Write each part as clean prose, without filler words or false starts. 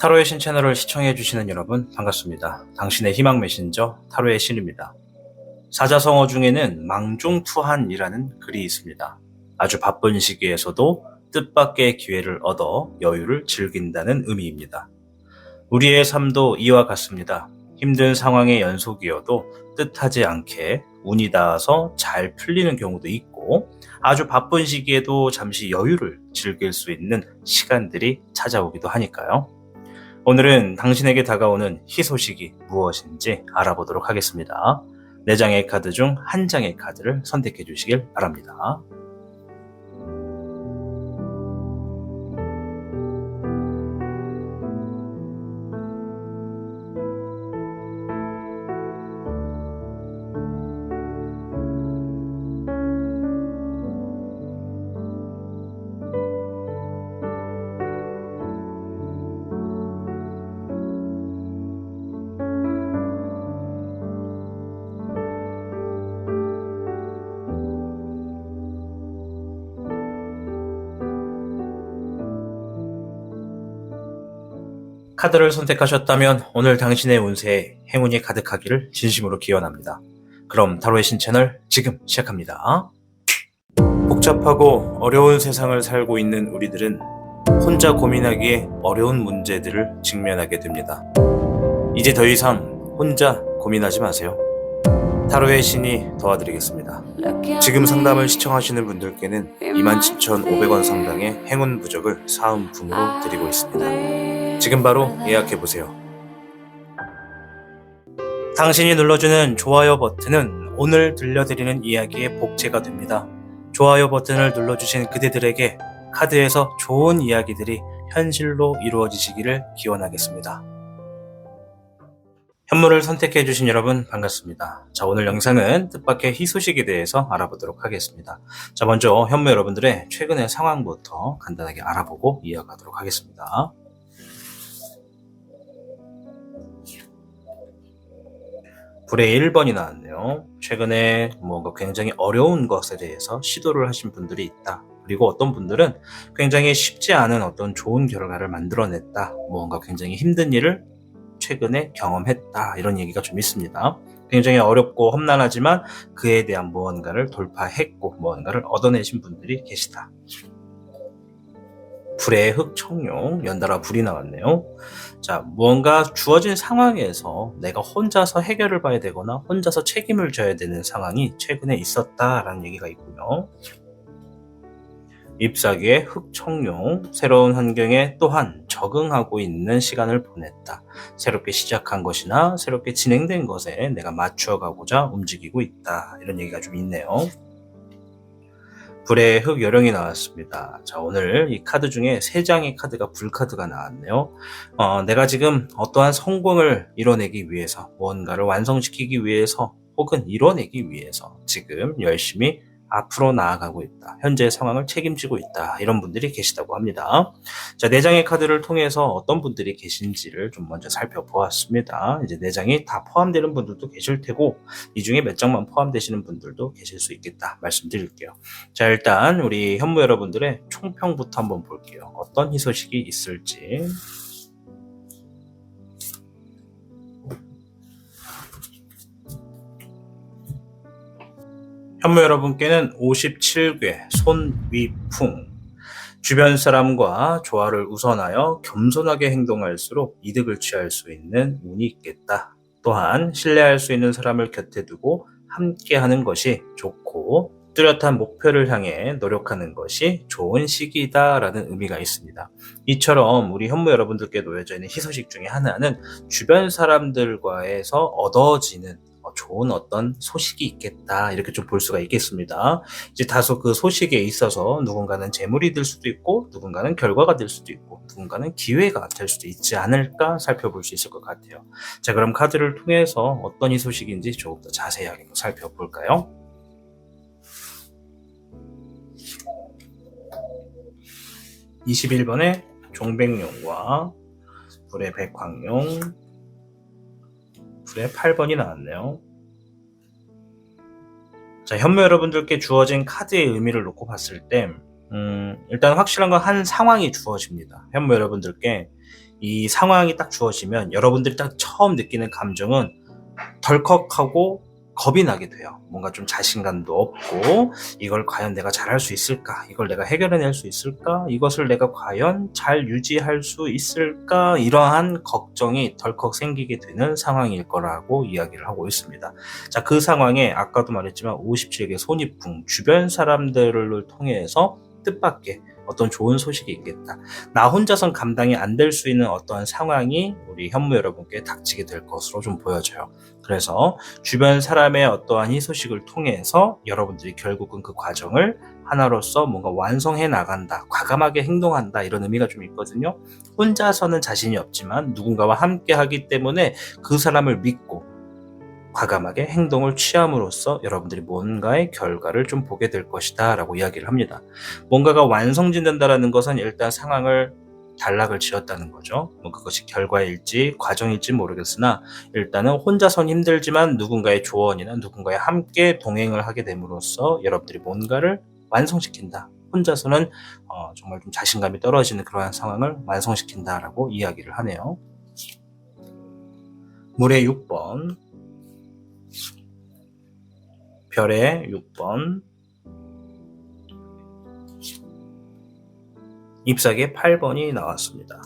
타로의 신 채널을 시청해주시는 여러분 반갑습니다. 당신의 희망 메신저 타로의 신입니다. 사자성어 중에는 망중투한이라는 글이 있습니다. 아주 바쁜 시기에서도 뜻밖의 기회를 얻어 여유를 즐긴다는 의미입니다. 우리의 삶도 이와 같습니다. 힘든 상황의 연속이어도 뜻하지 않게 운이 닿아서 잘 풀리는 경우도 있고 아주 바쁜 시기에도 잠시 여유를 즐길 수 있는 시간들이 찾아오기도 하니까요. 오늘은 당신에게 다가오는 희소식이 무엇인지 알아보도록 하겠습니다. 4장의 카드 중 한 장의 카드를 선택해 주시길 바랍니다. 카드를 선택하셨다면 오늘 당신의 운세에 행운이 가득하기를 진심으로 기원합니다. 그럼 타로의 신 채널 지금 시작합니다. 복잡하고 어려운 세상을 살고 있는 우리들은 혼자 고민하기에 어려운 문제들을 직면하게 됩니다. 이제 더 이상 혼자 고민하지 마세요. 타로의 신이 도와드리겠습니다. 지금 상담을 시청하시는 분들께는 27,500원 상당의 행운 부적을 사은품으로 드리고 있습니다. 지금 바로 예약해보세요. 당신이 눌러주는 좋아요 버튼은 오늘 들려드리는 이야기의 복제가 됩니다. 좋아요 버튼을 눌러주신 그대들에게 카드에서 좋은 이야기들이 현실로 이루어지시기를 기원하겠습니다. 현물을 선택해주신 여러분 반갑습니다. 자, 오늘 영상은 뜻밖의 희소식에 대해서 알아보도록 하겠습니다. 자, 먼저 현무 여러분들의 최근의 상황부터 간단하게 알아보고 이어가도록 하겠습니다. 불의 1번이 나왔네요. 최근에 뭔가 굉장히 어려운 것에 대해서 시도를 하신 분들이 있다. 그리고 어떤 분들은 굉장히 쉽지 않은 어떤 좋은 결과를 만들어냈다. 뭔가 굉장히 힘든 일을 최근에 경험했다. 이런 얘기가 좀 있습니다. 굉장히 어렵고 험난하지만 그에 대한 무언가를 돌파했고 무언가를 얻어내신 분들이 계시다. 불의 흑청룡, 연달아 불이 나왔네요. 자, 무언가 주어진 상황에서 내가 혼자서 해결을 봐야 되거나 혼자서 책임을 져야 되는 상황이 최근에 있었다라는 얘기가 있고요. 잎사귀의 흑청룡, 새로운 환경에 또한 적응하고 있는 시간을 보냈다. 새롭게 시작한 것이나 새롭게 진행된 것에 내가 맞추어가고자 움직이고 있다. 이런 얘기가 좀 있네요. 불의 흑여령이 나왔습니다. 자, 오늘 이 카드 중에 3장의 카드가 불카드가 나왔네요. 내가 지금 어떠한 성공을 이뤄내기 위해서, 무언가를 완성시키기 위해서, 혹은 이뤄내기 위해서 지금 열심히 앞으로 나아가고 있다. 현재의 상황을 책임지고 있다. 이런 분들이 계시다고 합니다. 자, 4장의 카드를 통해서 어떤 분들이 계신지를 좀 먼저 살펴보았습니다. 이제 4장이 다 포함되는 분들도 계실 테고 이 중에 몇 장만 포함되시는 분들도 계실 수 있겠다 말씀드릴게요. 자, 일단 우리 현무 여러분들의 총평부터 한번 볼게요. 어떤 희소식이 있을지. 현무 여러분께는 57괴 손위풍, 주변 사람과 조화를 우선하여 겸손하게 행동할수록 이득을 취할 수 있는 운이 있겠다. 또한 신뢰할 수 있는 사람을 곁에 두고 함께하는 것이 좋고 뚜렷한 목표를 향해 노력하는 것이 좋은 시기다라는 의미가 있습니다. 이처럼 우리 현무 여러분들께 놓여져 있는 희소식 중에 하나는 주변 사람들과에서 얻어지는 좋은 어떤 소식이 있겠다, 이렇게 좀 볼 수가 있겠습니다. 이제 다소 그 소식에 있어서 누군가는 재물이 될 수도 있고 누군가는 결과가 될 수도 있고 누군가는 기회가 될 수도 있지 않을까 살펴볼 수 있을 것 같아요. 자, 그럼 카드를 통해서 어떤 이 소식인지 조금 더 자세하게 살펴볼까요? (21번의) 종백룡과 불의 백황룡, 불의 8번이 나왔네요. 자, 현무 여러분들께 주어진 카드의 의미를 놓고 봤을 때 일단 확실한 건 한 상황이 주어집니다. 현무 여러분들께 이 상황이 딱 주어지면 여러분들이 딱 처음 느끼는 감정은 덜컥하고 겁이 나게 돼요. 뭔가 좀 자신감도 없고, 이걸 과연 내가 잘할 수 있을까? 이걸 내가 해결해낼 수 있을까? 이것을 내가 과연 잘 유지할 수 있을까? 이러한 걱정이 덜컥 생기게 되는 상황일 거라고 이야기를 하고 있습니다. 자, 그 상황에 아까도 말했지만 57개 손이풍, 주변 사람들을 통해서 뜻밖의 어떤 좋은 소식이 있겠다. 나 혼자선 감당이 안 될 수 있는 어떠한 상황이 우리 현무 여러분께 닥치게 될 것으로 좀 보여져요. 그래서 주변 사람의 어떠한 희소식을 통해서 여러분들이 결국은 그 과정을 하나로서 뭔가 완성해 나간다, 과감하게 행동한다, 이런 의미가 좀 있거든요. 혼자서는 자신이 없지만 누군가와 함께 하기 때문에 그 사람을 믿고 과감하게 행동을 취함으로써 여러분들이 뭔가의 결과를 좀 보게 될 것이다 라고 이야기를 합니다. 뭔가가 완성된다는 것은 일단 상황을 단락을 지었다는 거죠. 그것이 결과일지 과정일지 모르겠으나 일단은 혼자선 힘들지만 누군가의 조언이나 누군가의 함께 동행을 하게 됨으로써 여러분들이 뭔가를 완성시킨다. 혼자서는 정말 좀 자신감이 떨어지는 그러한 상황을 완성시킨다라고 이야기를 하네요. 물의 6번, 별의 6번, 잎사귀의 8번이 나왔습니다.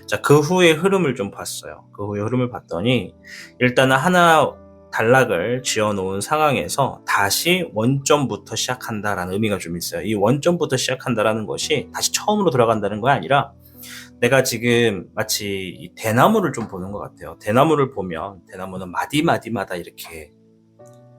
자, 그 후의 흐름을 좀 봤어요. 그 후의 흐름을 봤더니 일단은 하나 단락을 지어놓은 상황에서 다시 원점부터 시작한다라는 의미가 좀 있어요. 이 원점부터 시작한다라는 것이 다시 처음으로 돌아간다는 거 아니라 내가 지금 마치 이 대나무를 좀 보는 것 같아요. 대나무를 보면 대나무는 마디마디마다 이렇게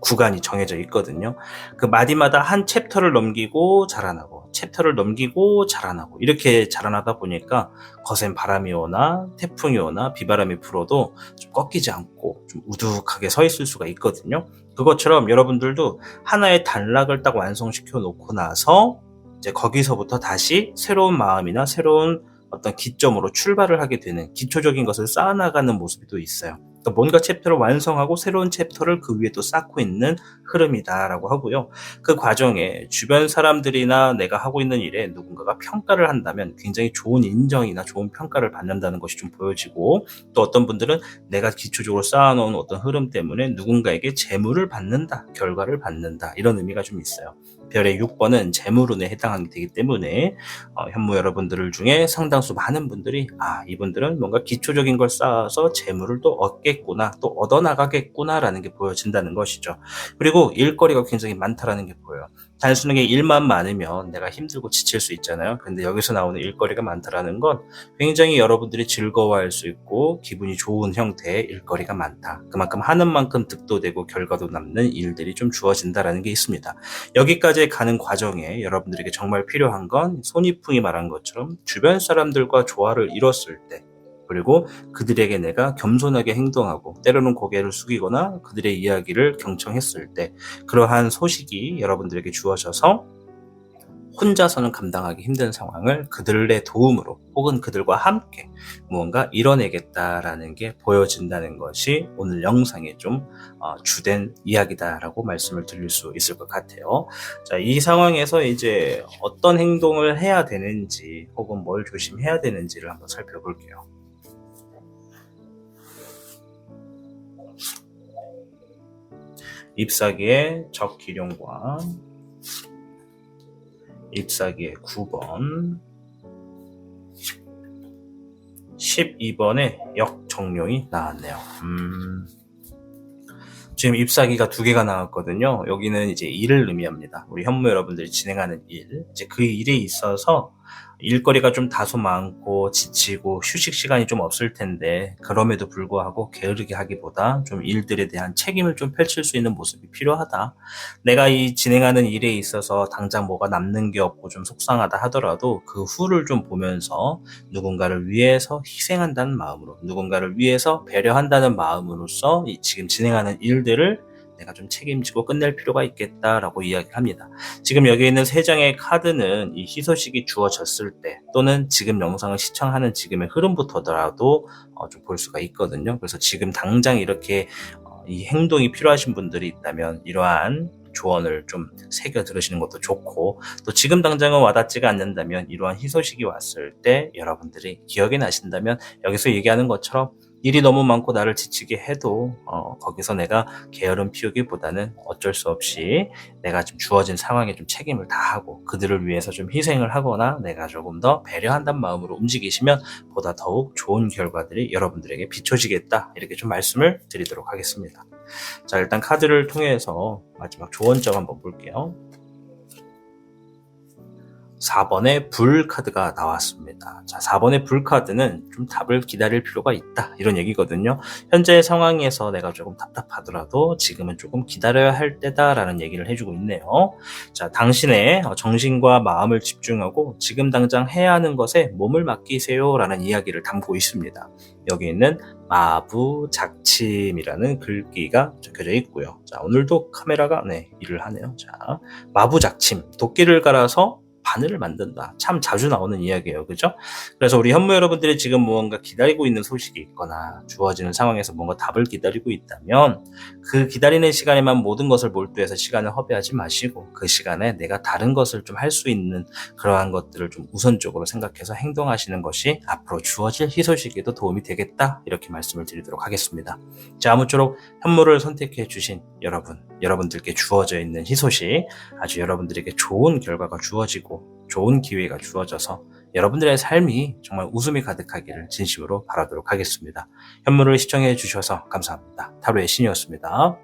구간이 정해져 있거든요. 그 마디마다 한 챕터를 넘기고 자라나고 챕터를 넘기고 자라나고 이렇게 자라나다 보니까 거센 바람이 오나 태풍이 오나 비바람이 불어도 좀 꺾이지 않고 좀 우뚝하게 서 있을 수가 있거든요. 그것처럼 여러분들도 하나의 단락을 딱 완성시켜 놓고 나서 이제 거기서부터 다시 새로운 마음이나 새로운 어떤 기점으로 출발을 하게 되는 기초적인 것을 쌓아나가는 모습이 또 있어요. 그러니까 뭔가 챕터를 완성하고 새로운 챕터를 그 위에 또 쌓고 있는 흐름이다라고 하고요. 그 과정에 주변 사람들이나 내가 하고 있는 일에 누군가가 평가를 한다면 굉장히 좋은 인정이나 좋은 평가를 받는다는 것이 좀 보여지고, 또 어떤 분들은 내가 기초적으로 쌓아놓은 어떤 흐름 때문에 누군가에게 재물을 받는다, 결과를 받는다, 이런 의미가 좀 있어요. 별의 6번은 재물운에 해당하게 되기 때문에 현무 여러분들 중에 상당수 많은 분들이 이분들은 뭔가 기초적인 걸 쌓아서 재물을 또 얻겠구나, 또 얻어나가겠구나라는 게 보여진다는 것이죠. 그리고 일거리가 굉장히 많다라는 게 보여요. 단순하게 일만 많으면 내가 힘들고 지칠 수 있잖아요. 근데 여기서 나오는 일거리가 많다라는 건 굉장히 여러분들이 즐거워할 수 있고 기분이 좋은 형태의 일거리가 많다. 그만큼 하는 만큼 득도 되고 결과도 남는 일들이 좀 주어진다라는 게 있습니다. 여기까지 가는 과정에 여러분들에게 정말 필요한 건 손이풍이 말한 것처럼 주변 사람들과 조화를 이뤘을 때, 그리고 그들에게 내가 겸손하게 행동하고 때로는 고개를 숙이거나 그들의 이야기를 경청했을 때 그러한 소식이 여러분들에게 주어져서 혼자서는 감당하기 힘든 상황을 그들의 도움으로 혹은 그들과 함께 무언가 이뤄내겠다라는 게 보여진다는 것이 오늘 영상의 좀 주된 이야기다라고 말씀을 드릴 수 있을 것 같아요. 자, 이 상황에서 이제 어떤 행동을 해야 되는지 혹은 뭘 조심해야 되는지를 한번 살펴볼게요. 잎사귀의 적기룡과 잎사귀의 9번, 12번의 역정룡이 나왔네요. 지금 잎사귀가 2개가 나왔거든요. 여기는 이제 일을 의미합니다. 우리 현무 여러분들이 진행하는 일, 이제 그 일에 있어서 일거리가 좀 다소 많고 지치고 휴식 시간이 좀 없을 텐데 그럼에도 불구하고 게으르게 하기보다 좀 일들에 대한 책임을 좀 펼칠 수 있는 모습이 필요하다. 내가 이 진행하는 일에 있어서 당장 뭐가 남는 게 없고 좀 속상하다 하더라도 그 후를 좀 보면서 누군가를 위해서 희생한다는 마음으로, 누군가를 위해서 배려한다는 마음으로서 지금 진행하는 일들을 내가 좀 책임지고 끝낼 필요가 있겠다라고 이야기를 합니다. 지금 여기 있는 3장의 카드는 이 희소식이 주어졌을 때 또는 지금 영상을 시청하는 지금의 흐름부터더라도 좀 볼 수가 있거든요. 그래서 지금 당장 이렇게 이 행동이 필요하신 분들이 있다면 이러한 조언을 좀 새겨 들으시는 것도 좋고, 또 지금 당장은 와닿지가 않는다면 이러한 희소식이 왔을 때 여러분들이 기억이 나신다면 여기서 얘기하는 것처럼 일이 너무 많고 나를 지치게 해도 거기서 내가 게으름 피우기보다는 어쩔 수 없이 내가 지금 주어진 상황에 좀 책임을 다하고 그들을 위해서 좀 희생을 하거나 내가 조금 더 배려한다는 마음으로 움직이시면 보다 더욱 좋은 결과들이 여러분들에게 비춰지겠다, 이렇게 좀 말씀을 드리도록 하겠습니다. 자, 일단 카드를 통해서 마지막 조언점 한번 볼게요. 4번의 불 카드가 나왔습니다. 자, 4번의 불 카드는 좀 답을 기다릴 필요가 있다, 이런 얘기거든요. 현재 상황에서 내가 조금 답답하더라도 지금은 조금 기다려야 할 때다라는 얘기를 해주고 있네요. 자, 당신의 정신과 마음을 집중하고 지금 당장 해야 하는 것에 몸을 맡기세요 라는 이야기를 담고 있습니다. 여기 있는 마부작침이라는 글귀가 적혀져 있고요. 자, 오늘도 카메라가 일을 하네요. 자, 마부작침, 도끼를 갈아서 바늘을 만든다. 참 자주 나오는 이야기예요. 그죠? 그래서 우리 현무 여러분들이 지금 무언가 기다리고 있는 소식이 있거나 주어지는 상황에서 뭔가 답을 기다리고 있다면 그 기다리는 시간에만 모든 것을 몰두해서 시간을 허비하지 마시고 그 시간에 내가 다른 것을 좀 할 수 있는 그러한 것들을 좀 우선적으로 생각해서 행동하시는 것이 앞으로 주어질 희소식에도 도움이 되겠다, 이렇게 말씀을 드리도록 하겠습니다. 자, 아무쪼록 현무를 선택해 주신 여러분들께 주어져 있는 희소식, 아주 여러분들에게 좋은 결과가 주어지고 좋은 기회가 주어져서 여러분들의 삶이 정말 웃음이 가득하기를 진심으로 바라도록 하겠습니다. 현무를 시청해 주셔서 감사합니다. 타로의 신이었습니다.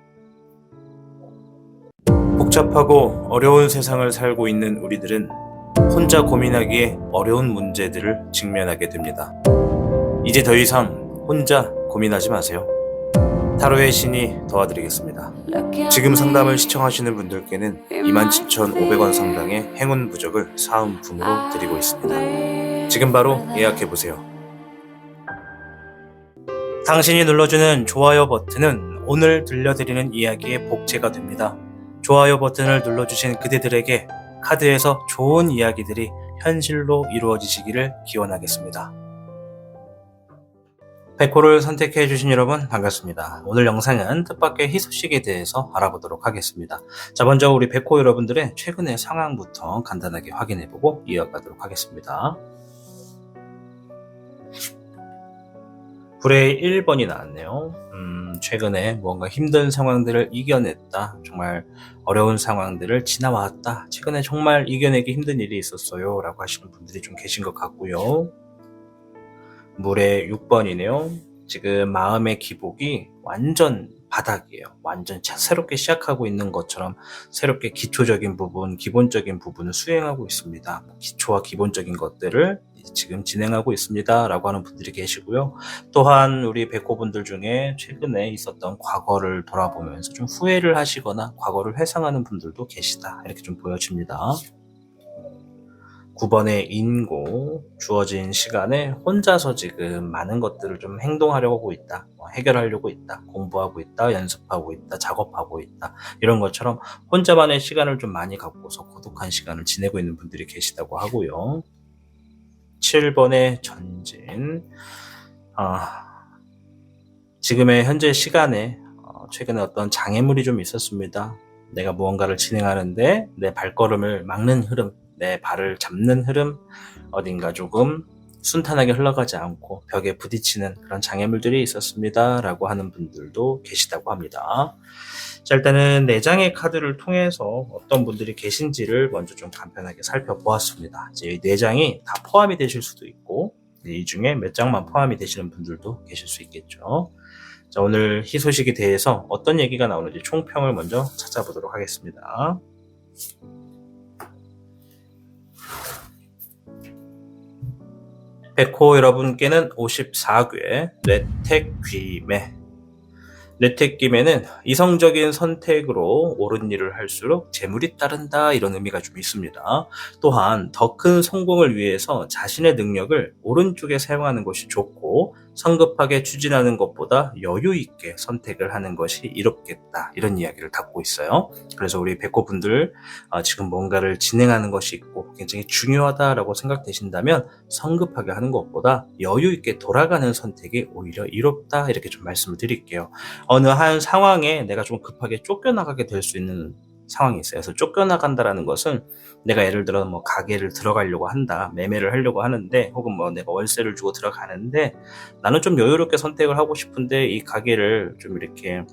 복잡하고 어려운 세상을 살고 있는 우리들은 혼자 고민하기에 어려운 문제들을 직면하게 됩니다. 이제 더 이상 혼자 고민하지 마세요. 타로의 신이 도와드리겠습니다. 지금 상담을 시청하시는 분들께는 27,500원 상당의 행운 부적을 사은품으로 드리고 있습니다. 지금 바로 예약해보세요. 당신이 눌러주는 좋아요 버튼은 오늘 들려드리는 이야기의 복제가 됩니다. 좋아요 버튼을 눌러주신 그대들에게 카드에서 좋은 이야기들이 현실로 이루어지시기를 기원하겠습니다. 백호를 선택해 주신 여러분 반갑습니다. 오늘 영상은 뜻밖의 희소식에 대해서 알아보도록 하겠습니다. 자, 먼저 우리 백호 여러분들의 최근의 상황부터 간단하게 확인해보고 이어가도록 하겠습니다. 불의 1번이 나왔네요. 최근에 뭔가 힘든 상황들을 이겨냈다. 정말 어려운 상황들을 지나왔다. 최근에 정말 이겨내기 힘든 일이 있었어요 라고 하시는 분들이 좀 계신 것 같고요. 물의 6번이네요. 지금 마음의 기복이 완전 바닥이에요. 완전 새롭게 시작하고 있는 것처럼 새롭게 기초적인 부분, 기본적인 부분을 수행하고 있습니다. 기초와 기본적인 것들을 지금 진행하고 있습니다 라고 하는 분들이 계시고요. 또한 우리 백호분들 중에 최근에 있었던 과거를 돌아보면서 좀 후회를 하시거나 과거를 회상하는 분들도 계시다, 이렇게 좀 보여집니다. 9번의 인고, 주어진 시간에 혼자서 지금 많은 것들을 좀 행동하려고 하고 있다, 해결하려고 있다, 공부하고 있다, 연습하고 있다, 작업하고 있다, 이런 것처럼 혼자만의 시간을 좀 많이 갖고서 고독한 시간을 지내고 있는 분들이 계시다고 하고요. 7번의 전진, 지금의 현재 시간에 최근에 어떤 장애물이 좀 있었습니다. 내가 무언가를 진행하는데 내 발걸음을 막는 흐름, 내 발을 잡는 흐름, 어딘가 조금 순탄하게 흘러가지 않고 벽에 부딪히는 그런 장애물들이 있었습니다 라고 하는 분들도 계시다고 합니다. 자, 일단은 4장의 카드를 통해서 어떤 분들이 계신지를 먼저 좀 간편하게 살펴보았습니다. 이제 이 4장이 다 포함이 되실 수도 있고 이 중에 몇 장만 포함이 되시는 분들도 계실 수 있겠죠. 자, 오늘 희소식에 대해서 어떤 얘기가 나오는지 총평을 먼저 찾아보도록 하겠습니다. 백호 여러분께는 54궤 뇌택귀매. 뇌택귀매는 이성적인 선택으로 옳은 일을 할수록 재물이 따른다, 이런 의미가 좀 있습니다. 또한 더 큰 성공을 위해서 자신의 능력을 오른쪽에 사용하는 것이 좋고 성급하게 추진하는 것보다 여유 있게 선택을 하는 것이 이롭겠다, 이런 이야기를 담고 있어요. 그래서 우리 백호분들 지금 뭔가를 진행하는 것이 있고 굉장히 중요하다라고 생각되신다면 성급하게 하는 것보다 여유 있게 돌아가는 선택이 오히려 이롭다, 이렇게 좀 말씀을 드릴게요. 어느 한 상황에 내가 좀 급하게 쫓겨나가게 될 수 있는 상황이 있어요. 그래서 쫓겨나간다라는 것은 내가 예를 들어 뭐 가게를 들어가려고 한다, 매매를 하려고 하는데, 혹은 뭐 내가 월세를 주고 들어가는데 나는 좀 여유롭게 선택을 하고 싶은데 이 가게를 좀 이렇게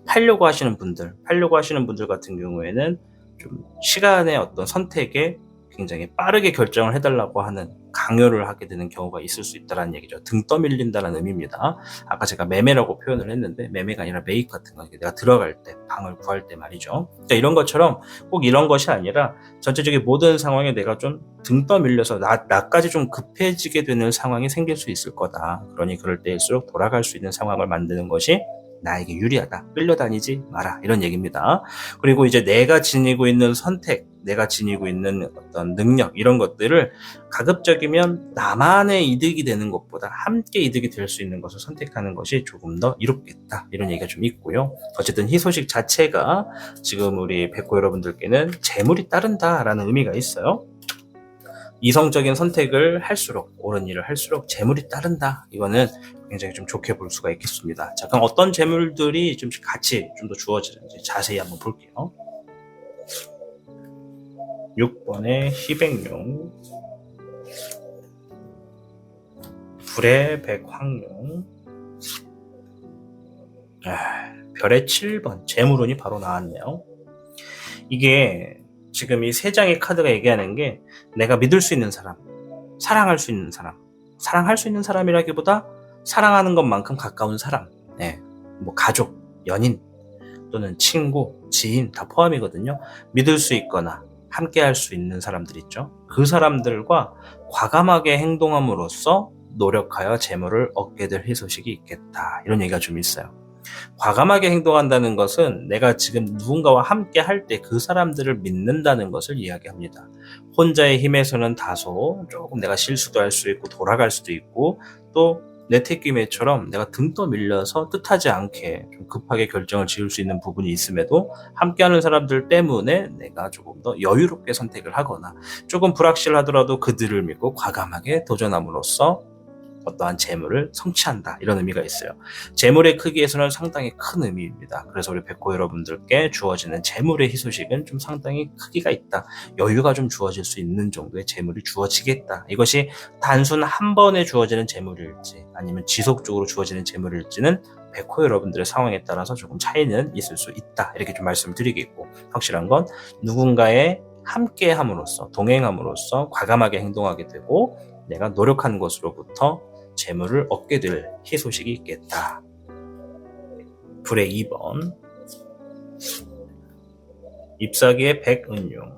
팔려고 하시는 분들 같은 경우에는 좀 시간의 어떤 선택에 굉장히 빠르게 결정을 해달라고 하는 강요를 하게 되는 경우가 있을 수 있다는 얘기죠. 등 떠밀린다는 의미입니다. 아까 제가 매매라고 표현을 했는데 매매가 아니라 매입 같은 거, 내가 들어갈 때, 방을 구할 때 말이죠. 그러니까 이런 것처럼 꼭 이런 것이 아니라 전체적인 모든 상황에 내가 좀 등 떠밀려서 나까지 좀 급해지게 되는 상황이 생길 수 있을 거다. 그러니 그럴 때일수록 돌아갈 수 있는 상황을 만드는 것이 나에게 유리하다. 끌려다니지 마라. 이런 얘기입니다. 그리고 이제 내가 지니고 있는 선택, 내가 지니고 있는 어떤 능력, 이런 것들을 가급적이면 나만의 이득이 되는 것보다 함께 이득이 될 수 있는 것을 선택하는 것이 조금 더 이롭겠다. 이런 얘기가 좀 있고요. 어쨌든 희소식 자체가 지금 우리 백호 여러분들께는 재물이 따른다라는 의미가 있어요. 이성적인 선택을 할수록, 옳은 일을 할수록 재물이 따른다. 이거는 굉장히 좀 좋게 볼 수가 있겠습니다. 자, 그럼 어떤 재물들이 좀 같이 좀 더 주어지는지 자세히 한번 볼게요. 6번의 희백용, 불의 백황용, 별의 7번, 재물운이 바로 나왔네요. 이게 지금 이 세 장의 카드가 얘기하는 게 내가 믿을 수 있는 사람, 사랑할 수 있는 사람, 사랑할 수 있는 사람이라기보다 사랑하는 것만큼 가까운 사람, 뭐 가족, 연인 또는 친구, 지인 다 포함이거든요. 믿을 수 있거나 함께 할 수 있는 사람들 있죠. 그 사람들과 과감하게 행동함으로써 노력하여 재물을 얻게 될 희소식이 있겠다. 이런 얘기가 좀 있어요. 과감하게 행동한다는 것은 내가 지금 누군가와 함께 할 때 그 사람들을 믿는다는 것을 이야기합니다. 혼자의 힘에서는 다소 조금 내가 실수도 할 수 있고 돌아갈 수도 있고, 또 내태끼매처럼 내가 등 떠밀려서 뜻하지 않게 좀 급하게 결정을 지을 수 있는 부분이 있음에도 함께하는 사람들 때문에 내가 조금 더 여유롭게 선택을 하거나 조금 불확실하더라도 그들을 믿고 과감하게 도전함으로써 어떠한 재물을 성취한다. 이런 의미가 있어요. 재물의 크기에서는 상당히 큰 의미입니다. 그래서 우리 백호 여러분들께 주어지는 재물의 희소식은 좀 상당히 크기가 있다. 여유가 좀 주어질 수 있는 정도의 재물이 주어지겠다. 이것이 단순 한 번에 주어지는 재물일지 아니면 지속적으로 주어지는 재물일지는 백호 여러분들의 상황에 따라서 조금 차이는 있을 수 있다. 이렇게 좀 말씀을 드리겠고, 확실한 건 누군가의 함께 함으로써, 동행함으로써 과감하게 행동하게 되고 내가 노력하는 것으로부터 재물을 얻게 될 희소식이 있겠다. 불의 2번, 잎사귀의 백은용,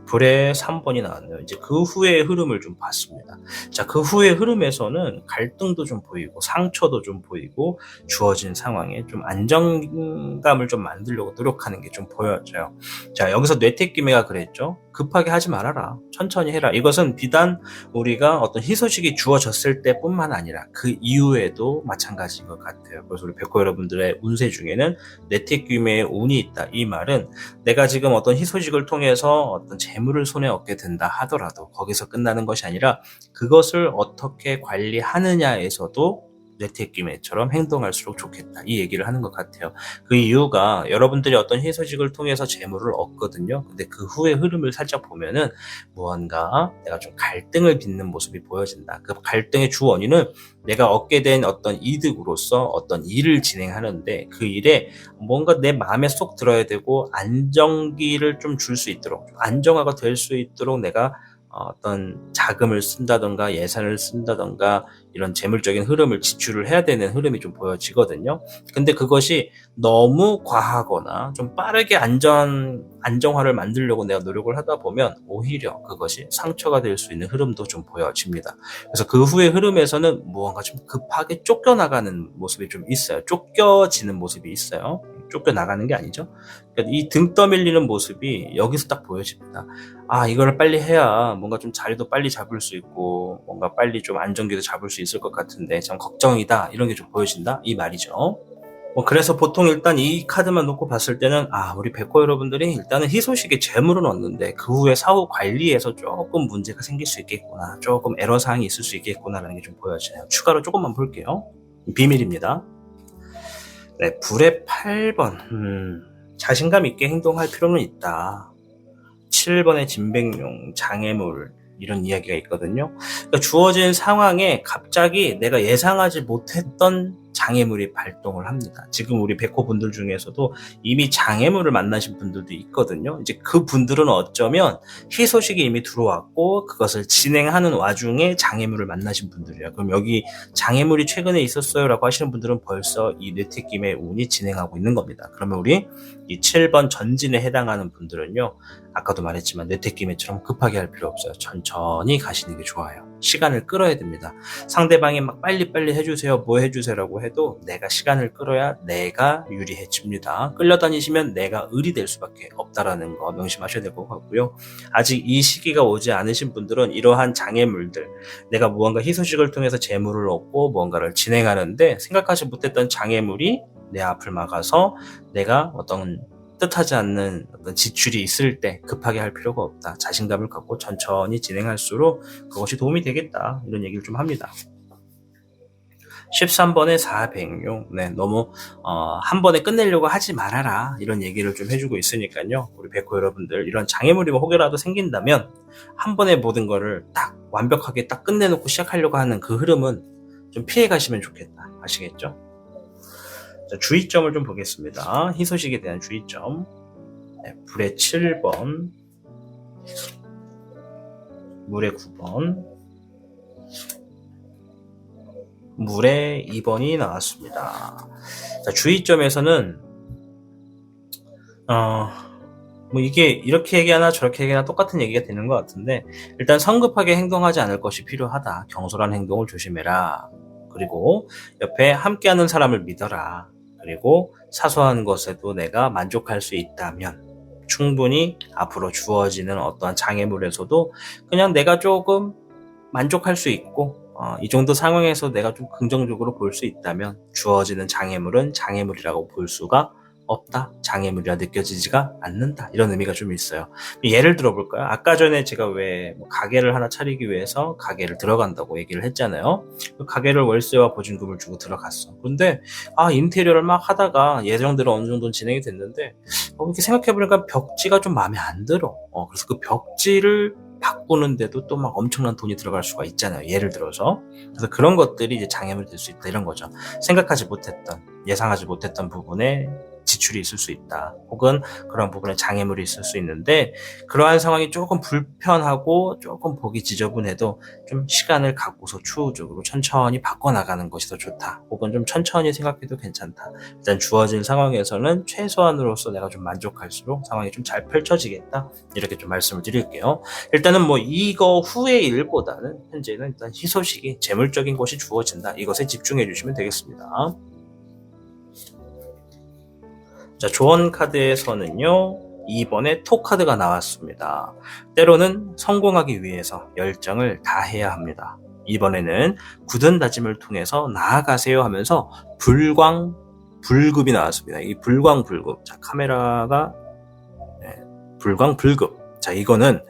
불의 3번이 나왔네요. 이제 그 후의 흐름을 좀 봤습니다. 자, 그 후의 흐름에서는 갈등도 좀 보이고 상처도 좀 보이고 주어진 상황에 좀 안정감을 좀 만들려고 노력하는 게 좀 보여져요. 자, 여기서 뇌태끼매가 그랬죠. 급하게 하지 말아라. 천천히 해라. 이것은 비단 우리가 어떤 희소식이 주어졌을 때뿐만 아니라 그 이후에도 마찬가지인 것 같아요. 그래서 우리 백호 여러분들의 운세 중에는 뇌태끼매의 운이 있다. 이 말은 내가 지금 어떤 희소식을 통해서 어떤 재물을 손에 얻게 된다 하더라도 거기서 끝나는 것이 아니라 그것을 어떻게 관리하느냐에서도 뇌태끼매처럼 행동할수록 좋겠다. 이 얘기를 하는 것 같아요. 그 이유가 여러분들이 어떤 희소식을 통해서 재물을 얻거든요. 근데 그 후의 흐름을 살짝 보면은 무언가 내가 좀 갈등을 빚는 모습이 보여진다. 그 갈등의 주 원인은 내가 얻게 된 어떤 이득으로서 어떤 일을 진행하는데 그 일에 뭔가 내 마음에 쏙 들어야 되고 안정기를 좀 줄 수 있도록, 안정화가 될 수 있도록 내가 어떤 자금을 쓴다던가 예산을 쓴다던가 이런 재물적인 흐름을 지출을 해야 되는 흐름이 좀 보여지거든요. 근데 그것이 너무 과하거나 좀 빠르게 안정화를 만들려고 내가 노력을 하다 보면 오히려 그것이 상처가 될 수 있는 흐름도 좀 보여집니다. 그래서 그 후의 흐름에서는 무언가 좀 급하게 쫓겨나가는 모습이 좀 있어요. 쫓겨지는 모습이 있어요. 쫓겨나가는 게 아니죠. 그러니까 이 등 떠밀리는 모습이 여기서 딱 보여집니다. 아, 이거를 빨리 해야 뭔가 좀 자리도 빨리 잡을 수 있고 뭔가 빨리 좀 안정기도 잡을 수 있을 것 같은데 참 걱정이다. 이런 게 좀 보여진다. 이 말이죠. 그래서 보통 일단 이 카드만 놓고 봤을 때는 우리 백호 여러분들이 일단은 희소식에 재물은 얻는데 그 후에 사후 관리에서 조금 문제가 생길 수 있겠구나. 조금 애로사항이 있을 수 있겠구나라는 게 좀 보여져요. 추가로 조금만 볼게요. 비밀입니다. 네, 불의 8번. 자신감 있게 행동할 필요는 있다. 7번의 진백룡, 장애물, 이런 이야기가 있거든요. 그러니까 주어진 상황에 갑자기 내가 예상하지 못했던 장애물이 발동을 합니다. 지금 우리 백호 분들 중에서도 이미 장애물을 만나신 분들도 있거든요. 이제 그 분들은 어쩌면 희소식이 이미 들어왔고 그것을 진행하는 와중에 장애물을 만나신 분들이에요. 그럼 여기 장애물이 최근에 있었어요 라고 하시는 분들은 벌써 이 뇌택김의 운이 진행하고 있는 겁니다. 그러면 우리 이 7번 전진에 해당하는 분들은요, 아까도 말했지만 뇌택기매처럼 급하게 할 필요 없어요. 천천히 가시는 게 좋아요. 시간을 끌어야 됩니다. 상대방이 막 빨리빨리 해주세요, 뭐 해주세요라고 해도 내가 시간을 끌어야 내가 유리해집니다. 끌려다니시면 내가 을이 될 수밖에 없다라는 거 명심하셔야 될 것 같고요. 아직 이 시기가 오지 않으신 분들은 이러한 장애물들, 내가 무언가 희소식을 통해서 재물을 얻고 무언가를 진행하는데 생각하지 못했던 장애물이 내 앞을 막아서 내가 어떤 뜻하지 않는 어떤 지출이 있을 때 급하게 할 필요가 없다. 자신감을 갖고 천천히 진행할수록 그것이 도움이 되겠다. 이런 얘기를 좀 합니다. 13번의 400용. 네, 너무 한 번에 끝내려고 하지 말아라. 이런 얘기를 좀 해주고 있으니까요. 우리 백호 여러분들, 이런 장애물이 혹여라도 생긴다면 한 번에 모든 거를 딱 완벽하게 딱 끝내놓고 시작하려고 하는 그 흐름은 좀 피해 가시면 좋겠다. 아시겠죠? 자, 주의점을 좀 보겠습니다. 희소식에 대한 주의점. 네, 불의 7번, 물의 9번, 물의 2번이 나왔습니다. 자, 주의점에서는 뭐 이게 이렇게 얘기하나 저렇게 얘기하나 똑같은 얘기가 되는 것 같은데, 일단 성급하게 행동하지 않을 것이 필요하다. 경솔한 행동을 조심해라. 그리고 옆에 함께하는 사람을 믿어라. 그리고 사소한 것에도 내가 만족할 수 있다면 충분히 앞으로 주어지는 어떠한 장애물에서도 그냥 내가 조금 만족할 수 있고, 이 정도 상황에서 내가 좀 긍정적으로 볼 수 있다면 주어지는 장애물은 장애물이라고 볼 수가 없다. 장애물이라 느껴지지가 않는다. 이런 의미가 좀 있어요. 예를 들어볼까요? 아까 전에 제가 왜 가게를 하나 차리기 위해서 가게를 들어간다고 얘기를 했잖아요. 그 가게를 월세와 보증금을 주고 들어갔어. 그런데 인테리어를 막 하다가 예정대로 어느 정도는 진행이 됐는데 이렇게 생각해보니까 벽지가 좀 마음에 안 들어. 그래서 그 벽지를 바꾸는데도 또 막 엄청난 돈이 들어갈 수가 있잖아요. 예를 들어서. 그래서 그런 것들이 이제 장애물이 될 수 있다. 이런 거죠. 생각하지 못했던, 예상하지 못했던 부분에 지출이 있을 수 있다. 혹은 그런 부분에 장애물이 있을 수 있는데, 그러한 상황이 조금 불편하고 조금 보기 지저분해도 좀 시간을 갖고서 추후적으로 천천히 바꿔나가는 것이 더 좋다. 혹은 좀 천천히 생각해도 괜찮다. 일단 주어진 상황에서는 최소한으로서 내가 좀 만족할수록 상황이 좀 잘 펼쳐지겠다. 이렇게 좀 말씀을 드릴게요. 일단은 뭐 이거 후의 일보다는 현재는 일단 희소식이 재물적인 것이 주어진다. 이것에 집중해 주시면 되겠습니다. 자, 조언 카드에서는요, 2번에 토 카드가 나왔습니다. 때로는 성공하기 위해서 열정을 다해야 합니다. 이번에는 굳은 다짐을 통해서 나아가세요 하면서 불광불급이 나왔습니다. 이 불광불급. 자, 카메라가 불광불급. 자, 이거는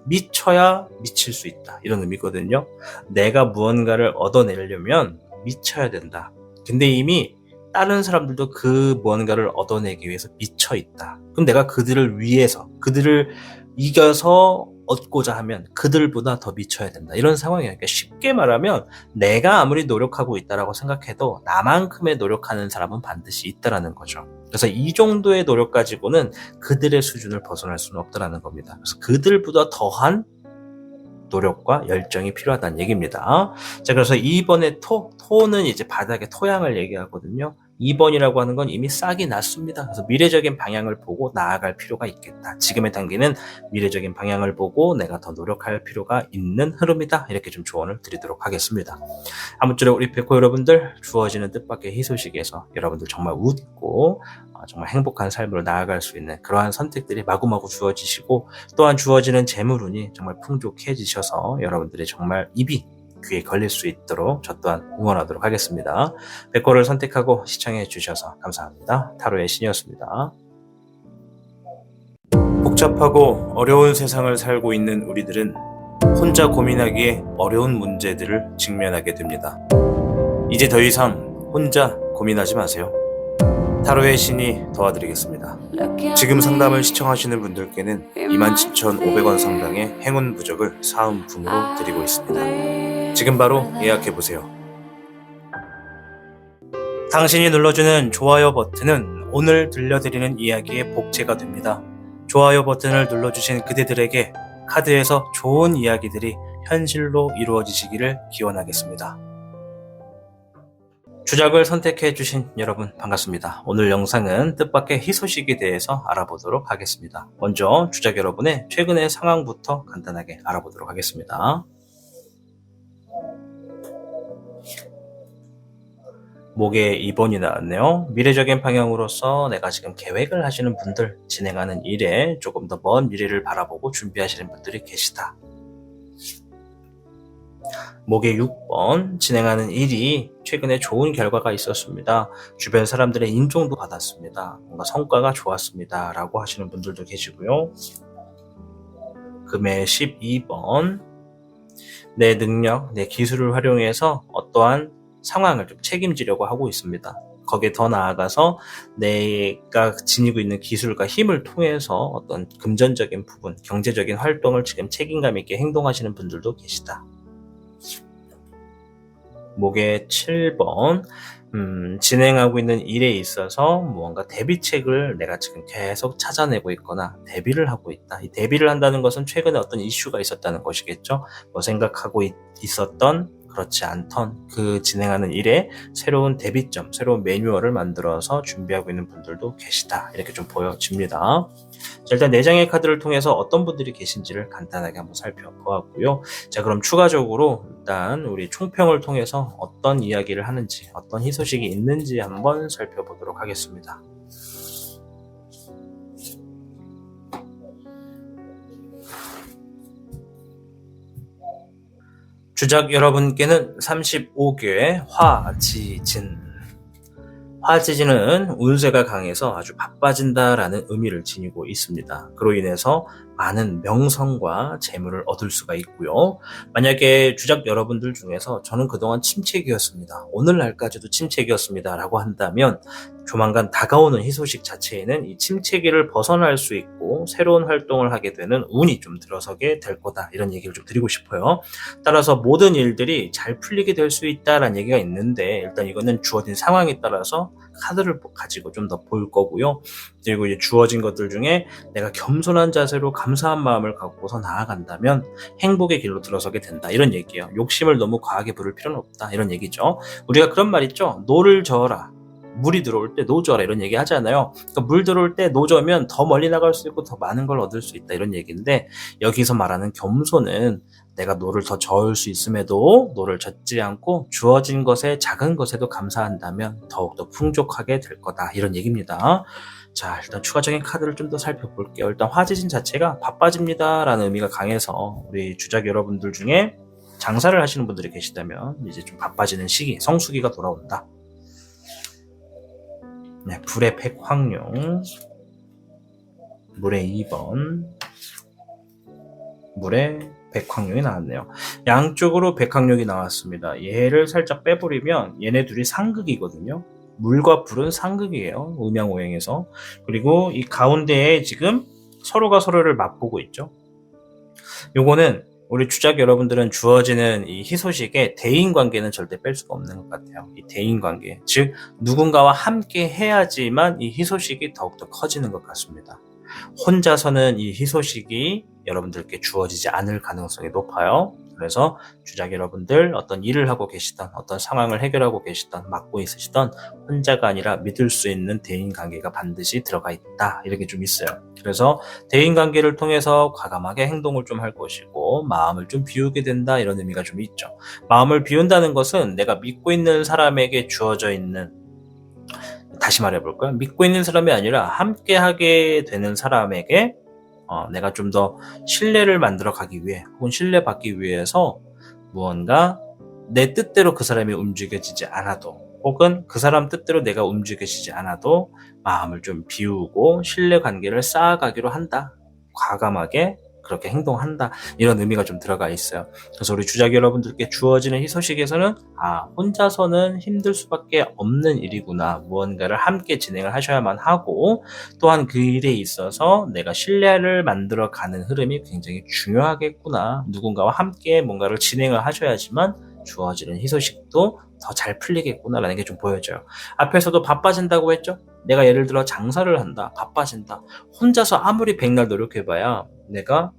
미쳐야 미칠 수 있다. 이런 의미거든요. 내가 무언가를 얻어내려면 미쳐야 된다. 근데 이미 다른 사람들도 그 무언가를 얻어내기 위해서 미쳐 있다. 그럼 내가 그들을 위해서, 그들을 이겨서 얻고자 하면 그들보다 더 미쳐야 된다. 이런 상황이에요. 그러니까 쉽게 말하면 내가 아무리 노력하고 있다라고 생각해도 나만큼의 노력하는 사람은 반드시 있다라는 거죠. 그래서 이 정도의 노력 가지고는 그들의 수준을 벗어날 수는 없다라는 겁니다. 그래서 그들보다 더한 노력과 열정이 필요하다는 얘기입니다. 자, 그래서 2번의 토는 이제 바닥의 토양을 얘기하거든요. 2번이라고 하는 건 이미 싹이 났습니다. 그래서 미래적인 방향을 보고 나아갈 필요가 있겠다. 지금의 단계는 미래적인 방향을 보고 내가 더 노력할 필요가 있는 흐름이다. 이렇게 좀 조언을 드리도록 하겠습니다. 아무쪼록 우리 백호 여러분들, 주어지는 뜻밖의 희소식에서 여러분들 정말 웃고 정말 행복한 삶으로 나아갈 수 있는 그러한 선택들이 마구마구 주어지시고, 또한 주어지는 재물운이 정말 풍족해지셔서 여러분들의 정말 입이 귀에 걸릴 수 있도록 저 또한 응원하도록 하겠습니다. 백호를 선택하고 시청해 주셔서 감사합니다. 타로의 신이었습니다. 복잡하고 어려운 세상을 살고 있는 우리들은 혼자 고민하기에 어려운 문제들을 직면하게 됩니다. 이제 더 이상 혼자 고민하지 마세요. 타로의 신이 도와드리겠습니다. 지금 상담을 시청하시는 분들께는 27,500원 상당의 행운 부적을 사은품으로 드리고 있습니다. 지금 바로 예약해보세요. 당신이 눌러주는 좋아요 버튼은 오늘 들려드리는 이야기의 복제가 됩니다. 좋아요 버튼을 눌러주신 그대들에게 카드에서 좋은 이야기들이 현실로 이루어지시기를 기원하겠습니다. 주작을 선택해주신 여러분 반갑습니다. 오늘 영상은 뜻밖의 희소식에 대해서 알아보도록 하겠습니다. 먼저 주작 여러분의 최근의 상황부터 간단하게 알아보도록 하겠습니다. 목에 2번이 나왔네요. 미래적인 방향으로서 내가 지금 계획을 하시는 분들, 진행하는 일에 조금 더 먼 미래를 바라보고 준비하시는 분들이 계시다. 목에 6번, 진행하는 일이 최근에 좋은 결과가 있었습니다. 주변 사람들의 인정도 받았습니다. 뭔가 성과가 좋았습니다. 라고 하시는 분들도 계시고요. 금의 12번, 내 능력, 내 기술을 활용해서 어떠한 상황을 좀 책임지려고 하고 있습니다. 거기에 더 나아가서 내가 지니고 있는 기술과 힘을 통해서 어떤 금전적인 부분, 경제적인 활동을 지금 책임감 있게 행동하시는 분들도 계시다. 목에 7번, 진행하고 있는 일에 있어서 무언가 대비책을 내가 지금 계속 찾아내고 있거나 대비를 하고 있다. 이 대비를 한다는 것은 최근에 어떤 이슈가 있었다는 것이겠죠. 뭐 생각하고 있었던, 그렇지 않던 그 진행하는 일에 새로운 대비점, 새로운 매뉴얼을 만들어서 준비하고 있는 분들도 계시다. 이렇게 좀 보여집니다. 자, 일단 4장의 카드를 통해서 어떤 분들이 계신지를 간단하게 한번 살펴보았고요. 자, 그럼 추가적으로 일단 우리 총평을 통해서 어떤 이야기를 하는지, 어떤 희소식이 있는지 한번 살펴보도록 하겠습니다. 주작 여러분께는 35개의 화지진. 화지진은 운세가 강해서 아주 바빠진다라는 의미를 지니고 있습니다. 그로 인해서 많은 명성과 재물을 얻을 수가 있고요. 만약에 주작 여러분들 중에서 저는 그동안 침체기였습니다. 오늘날까지도 침체기였습니다. 라고 한다면 조만간 다가오는 희소식 자체에는 이 침체기를 벗어날 수 있고 새로운 활동을 하게 되는 운이 좀 들어서게 될 거다. 이런 얘기를 좀 드리고 싶어요. 따라서 모든 일들이 잘 풀리게 될 수 있다라는 얘기가 있는데 일단 이거는 주어진 상황에 따라서 카드를 가지고 좀 더 볼 거고요. 그리고 이제 주어진 것들 중에 내가 겸손한 자세로 감사한 마음을 갖고서 나아간다면 행복의 길로 들어서게 된다. 이런 얘기예요. 욕심을 너무 과하게 부를 필요는 없다. 이런 얘기죠. 우리가 그런 말 있죠. 노를 저어라. 물이 들어올 때 노져라 이런 얘기 하잖아요. 그러니까 물 들어올 때 노져면 더 멀리 나갈 수 있고 더 많은 걸 얻을 수 있다 이런 얘기인데 여기서 말하는 겸손은 내가 노를 더 저을 수 있음에도 노를 젓지 않고 주어진 것에 작은 것에도 감사한다면 더욱더 풍족하게 될 거다 이런 얘기입니다. 자, 일단 추가적인 카드를 좀 더 살펴볼게요. 일단 화지진 자체가 바빠집니다 라는 의미가 강해서 우리 주작 여러분들 중에 장사를 하시는 분들이 계시다면 이제 좀 바빠지는 시기, 성수기가 돌아온다. 네, 불의 백황룡, 물의 2번, 물의 백황룡이 나왔네요. 양쪽으로 백황룡이 나왔습니다. 얘를 살짝 빼버리면 얘네 둘이 상극이거든요. 물과 불은 상극이에요. 음양오행에서. 그리고 이 가운데에 지금 서로가 서로를 맛보고 있죠. 요거는 우리 주작 여러분들은 주어지는 이 희소식에 대인관계는 절대 뺄 수가 없는 것 같아요. 이 대인관계, 즉 누군가와 함께 해야지만 이 희소식이 더욱더 커지는 것 같습니다. 혼자서는 이 희소식이 여러분들께 주어지지 않을 가능성이 높아요. 그래서 주작 여러분들 어떤 일을 하고 계시던 어떤 상황을 해결하고 계시던 맡고 있으시던 혼자가 아니라 믿을 수 있는 대인관계가 반드시 들어가 있다 이렇게 좀 있어요. 그래서 대인관계를 통해서 과감하게 행동을 좀 할 것이고 마음을 좀 비우게 된다 이런 의미가 좀 있죠. 마음을 비운다는 것은 내가 믿고 있는 사람에게 주어져 있는 다시 말해볼까요? 믿고 있는 사람이 아니라 함께 하게 되는 사람에게 내가 좀 더 신뢰를 만들어 가기 위해 혹은 신뢰받기 위해서 무언가 내 뜻대로 그 사람이 움직여지지 않아도 혹은 그 사람 뜻대로 내가 움직여지지 않아도 마음을 좀 비우고 신뢰관계를 쌓아가기로 한다. 과감하게 그렇게 행동한다. 이런 의미가 좀 들어가 있어요. 그래서 우리 주자기 여러분들께 주어지는 희소식에서는 혼자서는 힘들 수밖에 없는 일이구나. 무언가를 함께 진행을 하셔야만 하고 또한 그 일에 있어서 내가 신뢰를 만들어가는 흐름이 굉장히 중요하겠구나. 누군가와 함께 뭔가를 진행을 하셔야지만 주어지는 희소식도 더 잘 풀리겠구나라는 게 좀 보여져요. 앞에서도 바빠진다고 했죠? 내가 예를 들어 장사를 한다. 바빠진다. 혼자서 아무리 백날 노력해봐야 내가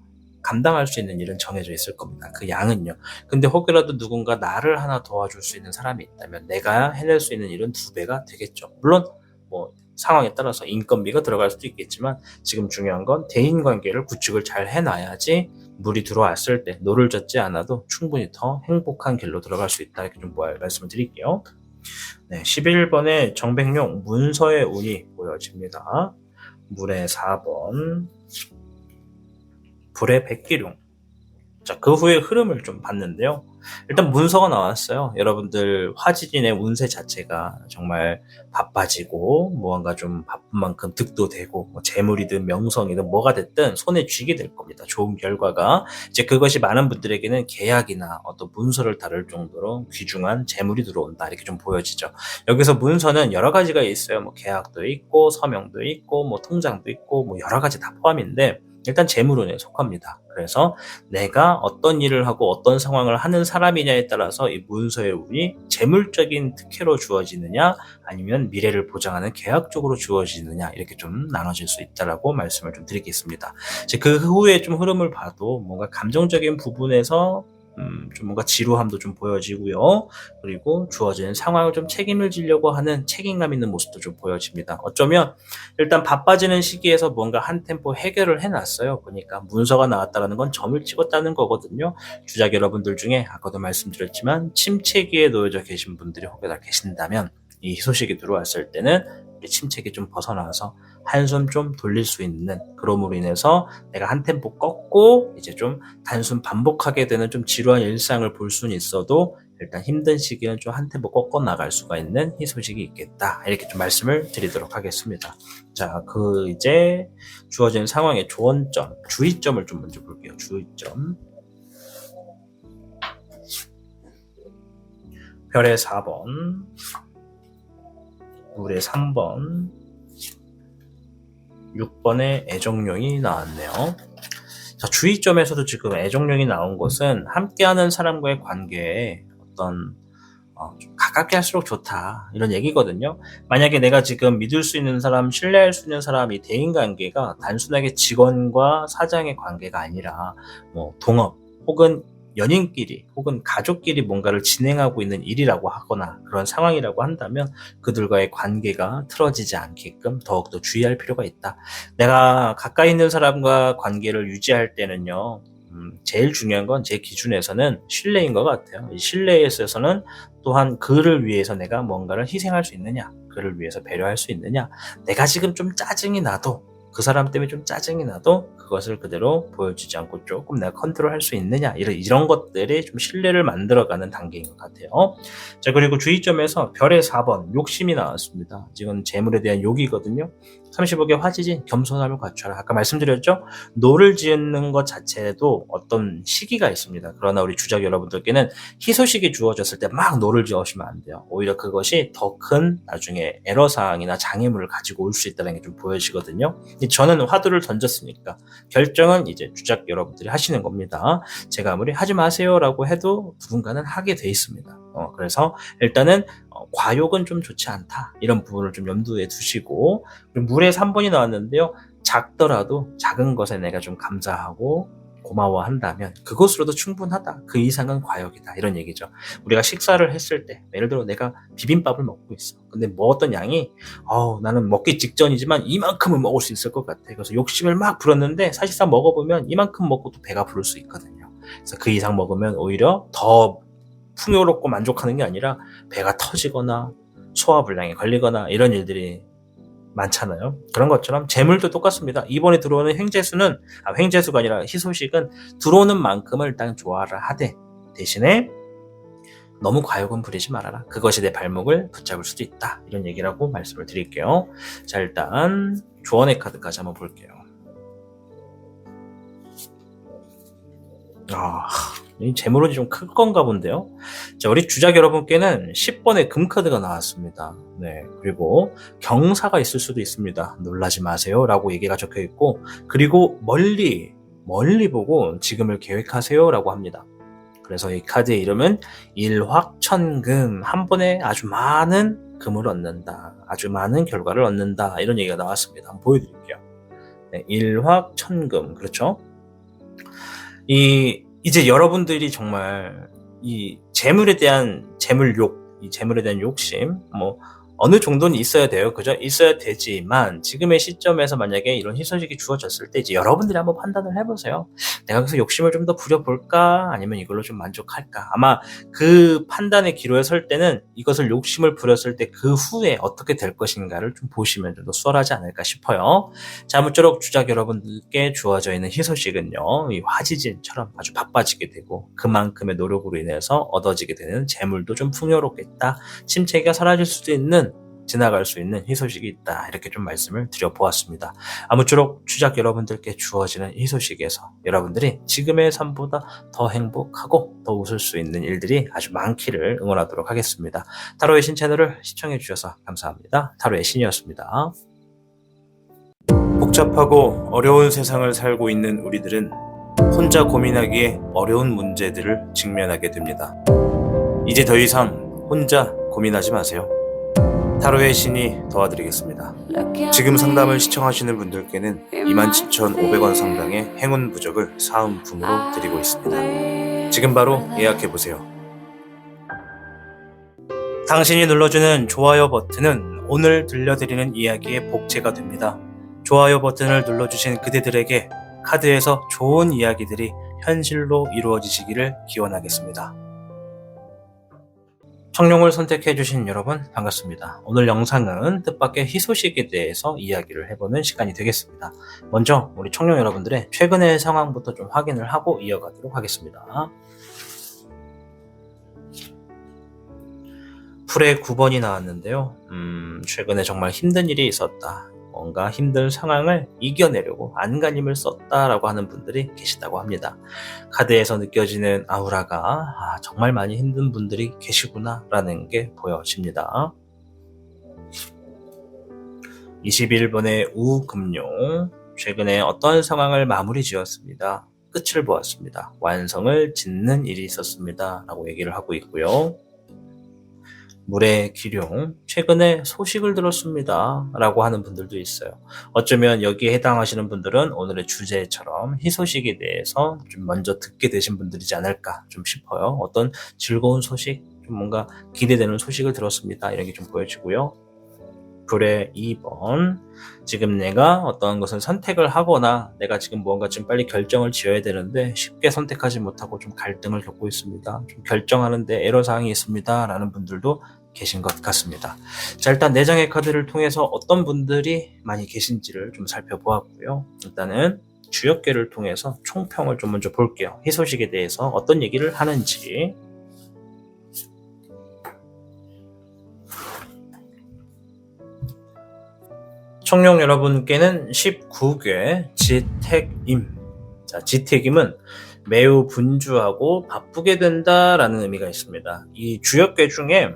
감당할 수 있는 일은 정해져 있을 겁니다. 그 양은요. 근데 혹여라도 누군가 나를 하나 도와줄 수 있는 사람이 있다면 내가 해낼 수 있는 일은 2배가 되겠죠. 물론 뭐 상황에 따라서 인건비가 들어갈 수도 있겠지만 지금 중요한 건 대인관계를 구축을 잘 해놔야지 물이 들어왔을 때 노를 젓지 않아도 충분히 더 행복한 길로 들어갈 수 있다. 이렇게 좀 말씀을 드릴게요. 네, 11번에 정백용 문서의 운이 보여집니다. 물의 4번, 불의 백기룡. 자, 그 후에 흐름을 좀 봤는데요. 일단 문서가 나왔어요. 여러분들 화지진의 운세 자체가 정말 바빠지고 무언가 좀 바쁜 만큼 득도 되고 뭐 재물이든 명성이든 뭐가 됐든 손에 쥐게 될 겁니다. 좋은 결과가. 이제 그것이 많은 분들에게는 계약이나 어떤 문서를 다룰 정도로 귀중한 재물이 들어온다. 이렇게 좀 보여지죠. 여기서 문서는 여러 가지가 있어요. 뭐 계약도 있고 서명도 있고 뭐 통장도 있고 뭐 여러 가지 다 포함인데 일단 재물운에 속합니다. 그래서 내가 어떤 일을 하고 어떤 상황을 하는 사람이냐에 따라서 이 문서의 운이 재물적인 특혜로 주어지느냐 아니면 미래를 보장하는 계약적으로 주어지느냐 이렇게 좀 나눠질 수 있다라고 말씀을 좀 드리겠습니다. 이제 그 후에 좀 흐름을 봐도 뭔가 감정적인 부분에서 좀 뭔가 지루함도 좀 보여지고요. 그리고 주어지는 상황을 좀 책임을 지려고 하는 책임감 있는 모습도 좀 보여집니다. 어쩌면 일단 바빠지는 시기에서 뭔가 한 템포 해결을 해놨어요. 그러니까 문서가 나왔다는 건 점을 찍었다는 거거든요. 주작 여러분들 중에 아까도 말씀드렸지만 침체기에 놓여져 계신 분들이 혹여나 계신다면 이 소식이 들어왔을 때는 침체기 좀 벗어나서 한숨 좀 돌릴 수 있는 그럼으로 인해서 내가 한 템포 꺾고 이제 좀 단순 반복하게 되는 좀 지루한 일상을 볼 수는 있어도 일단 힘든 시기는 좀 한 템포 꺾어 나갈 수가 있는 희소식이 있겠다. 이렇게 좀 말씀을 드리도록 하겠습니다. 자, 이제 주어진 상황의 조언점, 주의점을 좀 먼저 볼게요. 주의점. 별의 4번, 물의 3번, 6번의 애정용이 나왔네요. 자, 주의점에서도 지금 애정용이 나온 것은 함께하는 사람과의 관계에 어떤 좀 가깝게 할수록 좋다 이런 얘기거든요. 만약에 내가 지금 믿을 수 있는 사람, 신뢰할 수 있는 사람이 대인관계가 단순하게 직원과 사장의 관계가 아니라 뭐 동업 혹은 연인끼리 혹은 가족끼리 뭔가를 진행하고 있는 일이라고 하거나 그런 상황이라고 한다면 그들과의 관계가 틀어지지 않게끔 더욱더 주의할 필요가 있다. 내가 가까이 있는 사람과 관계를 유지할 때는요. 제일 중요한 건 제 기준에서는 신뢰인 것 같아요. 이 신뢰에 있어서는 또한 그를 위해서 내가 뭔가를 희생할 수 있느냐, 그를 위해서 배려할 수 있느냐, 내가 지금 좀 짜증이 나도 그 사람 때문에 좀 짜증이 나도 그것을 그대로 보여주지 않고 조금 내가 컨트롤할 수 있느냐 이런 것들이 좀 신뢰를 만들어가는 단계인 것 같아요. 자, 그리고 주의점에서 별의 4번 욕심이 나왔습니다. 지금 재물에 대한 욕이거든요. 35개 화지진 겸손함을 갖춰라. 아까 말씀드렸죠? 노를 지는 것 자체도 어떤 시기가 있습니다. 그러나 우리 주작 여러분들께는 희소식이 주어졌을 때 막 노를 지으시면 안 돼요. 오히려 그것이 더 큰 나중에 애로사항이나 장애물을 가지고 올 수 있다는 게 좀 보여지거든요. 저는 화두를 던졌으니까 결정은 이제 주작 여러분들이 하시는 겁니다. 제가 아무리 하지 마세요라고 해도 누군가는 하게 돼 있습니다. 그래서 일단은 과욕은 좀 좋지 않다. 이런 부분을 좀 염두에 두시고 그리고 물에 3번이 나왔는데요. 작더라도 작은 것에 내가 좀 감사하고 고마워한다면 그것으로도 충분하다. 그 이상은 과욕이다. 이런 얘기죠. 우리가 식사를 했을 때 예를 들어 내가 비빔밥을 먹고 있어. 근데 먹었던 양이 나는 먹기 직전이지만 이만큼은 먹을 수 있을 것 같아. 그래서 욕심을 막 부렸는데 사실상 먹어보면 이만큼 먹고도 배가 부를 수 있거든요. 그래서 그 이상 먹으면 오히려 더 풍요롭고 만족하는 게 아니라 배가 터지거나 소화불량에 걸리거나 이런 일들이 많잖아요. 그런 것처럼 재물도 똑같습니다. 이번에 들어오는 횡재수가 아니라 희소식은 들어오는 만큼을 일단 좋아를 하되 대신에 너무 과욕은 부리지 말아라. 그것이 내 발목을 붙잡을 수도 있다. 이런 얘기라고 말씀을 드릴게요. 자, 일단 조언의 카드까지 한번 볼게요. 이 재물운이 좀 클 건가 본데요. 자, 우리 주작 여러분께는 10번의 금카드가 나왔습니다. 네, 그리고 경사가 있을 수도 있습니다. 놀라지 마세요 라고 얘기가 적혀 있고, 그리고 멀리 보고 지금을 계획하세요 라고 합니다. 그래서 이 카드의 이름은 일확천금, 한 번에 아주 많은 금을 얻는다, 아주 많은 결과를 얻는다, 이런 얘기가 나왔습니다. 한번 보여드릴게요. 네, 일확천금, 그렇죠? 이제 여러분들이 정말 이 재물에 대한 재물욕, 이 재물에 대한 욕심, 어느 정도는 있어야 돼요. 그죠? 있어야 되지만 지금의 시점에서 만약에 이런 희소식이 주어졌을 때 이제 여러분들이 한번 판단을 해보세요. 내가 여기서 욕심을 좀 더 부려볼까? 아니면 이걸로 좀 만족할까? 아마 그 판단의 기로에 설 때는 이것을 욕심을 부렸을 때 그 후에 어떻게 될 것인가를 좀 보시면 좀 더 수월하지 않을까 싶어요. 자, 아무쪼록 주작 여러분들께 주어져 있는 희소식은요, 이 화지진처럼 아주 바빠지게 되고 그만큼의 노력으로 인해서 얻어지게 되는 재물도 좀 풍요롭겠다. 침체기가 사라질 수도 있는, 지나갈 수 있는 희소식이 있다, 이렇게 좀 말씀을 드려보았습니다. 아무쪼록 주작 여러분들께 주어지는 희소식에서 여러분들이 지금의 삶보다 더 행복하고 더 웃을 수 있는 일들이 아주 많기를 응원하도록 하겠습니다. 타로의 신 채널을 시청해 주셔서 감사합니다. 타로의 신이었습니다. 복잡하고 어려운 세상을 살고 있는 우리들은 혼자 고민하기에 어려운 문제들을 직면하게 됩니다. 이제 더 이상 혼자 고민하지 마세요. 타로의 신이 도와드리겠습니다. 지금 상담을 시청하시는 분들께는 27,500원 상당의 행운 부적을 사은품으로 드리고 있습니다. 지금 바로 예약해보세요. 당신이 눌러주는 좋아요 버튼은 오늘 들려드리는 이야기의 복제가 됩니다. 좋아요 버튼을 눌러주신 그대들에게 카드에서 좋은 이야기들이 현실로 이루어지시기를 기원하겠습니다. 청룡을 선택해주신 여러분 반갑습니다. 오늘 영상은 뜻밖의 희소식에 대해서 이야기를 해보는 시간이 되겠습니다. 먼저 우리 청룡 여러분들의 최근의 상황부터 좀 확인을 하고 이어가도록 하겠습니다. 풀에 9번이 나왔는데요. 최근에 정말 힘든 일이 있었다, 뭔가 힘든 상황을 이겨내려고 안간힘을 썼다라고 하는 분들이 계시다고 합니다. 카드에서 느껴지는 아우라가 정말 많이 힘든 분들이 계시구나 라는 게 보여집니다. 21번의 우금룡, 최근에 어떤 상황을 마무리 지었습니다. 끝을 보았습니다. 완성을 짓는 일이 있었습니다 라고 얘기를 하고 있고요. 물의 기룡, 최근에 소식을 들었습니다 라고 하는 분들도 있어요. 어쩌면 여기에 해당하시는 분들은 오늘의 주제처럼 희소식에 대해서 좀 먼저 듣게 되신 분들이지 않을까 좀 싶어요. 어떤 즐거운 소식, 좀 뭔가 기대되는 소식을 들었습니다, 이런 게 좀 보여지고요. 불의 2번, 지금 내가 어떤 것을 선택을 하거나 내가 지금 뭔가 좀 빨리 결정을 지어야 되는데 쉽게 선택하지 못하고 좀 갈등을 겪고 있습니다. 좀 결정하는데 애로사항이 있습니다 라는 분들도 계신 것 같습니다. 자, 일단 내장의 카드를 통해서 어떤 분들이 많이 계신지를 좀 살펴보았고요. 일단은 주역계를 통해서 총평을 좀 먼저 볼게요. 희소식에 대해서 어떤 얘기를 하는지. 청룡 여러분께는 19개 지택임. 자, 지택임은 매우 분주하고 바쁘게 된다라는 의미가 있습니다. 이 주역계 중에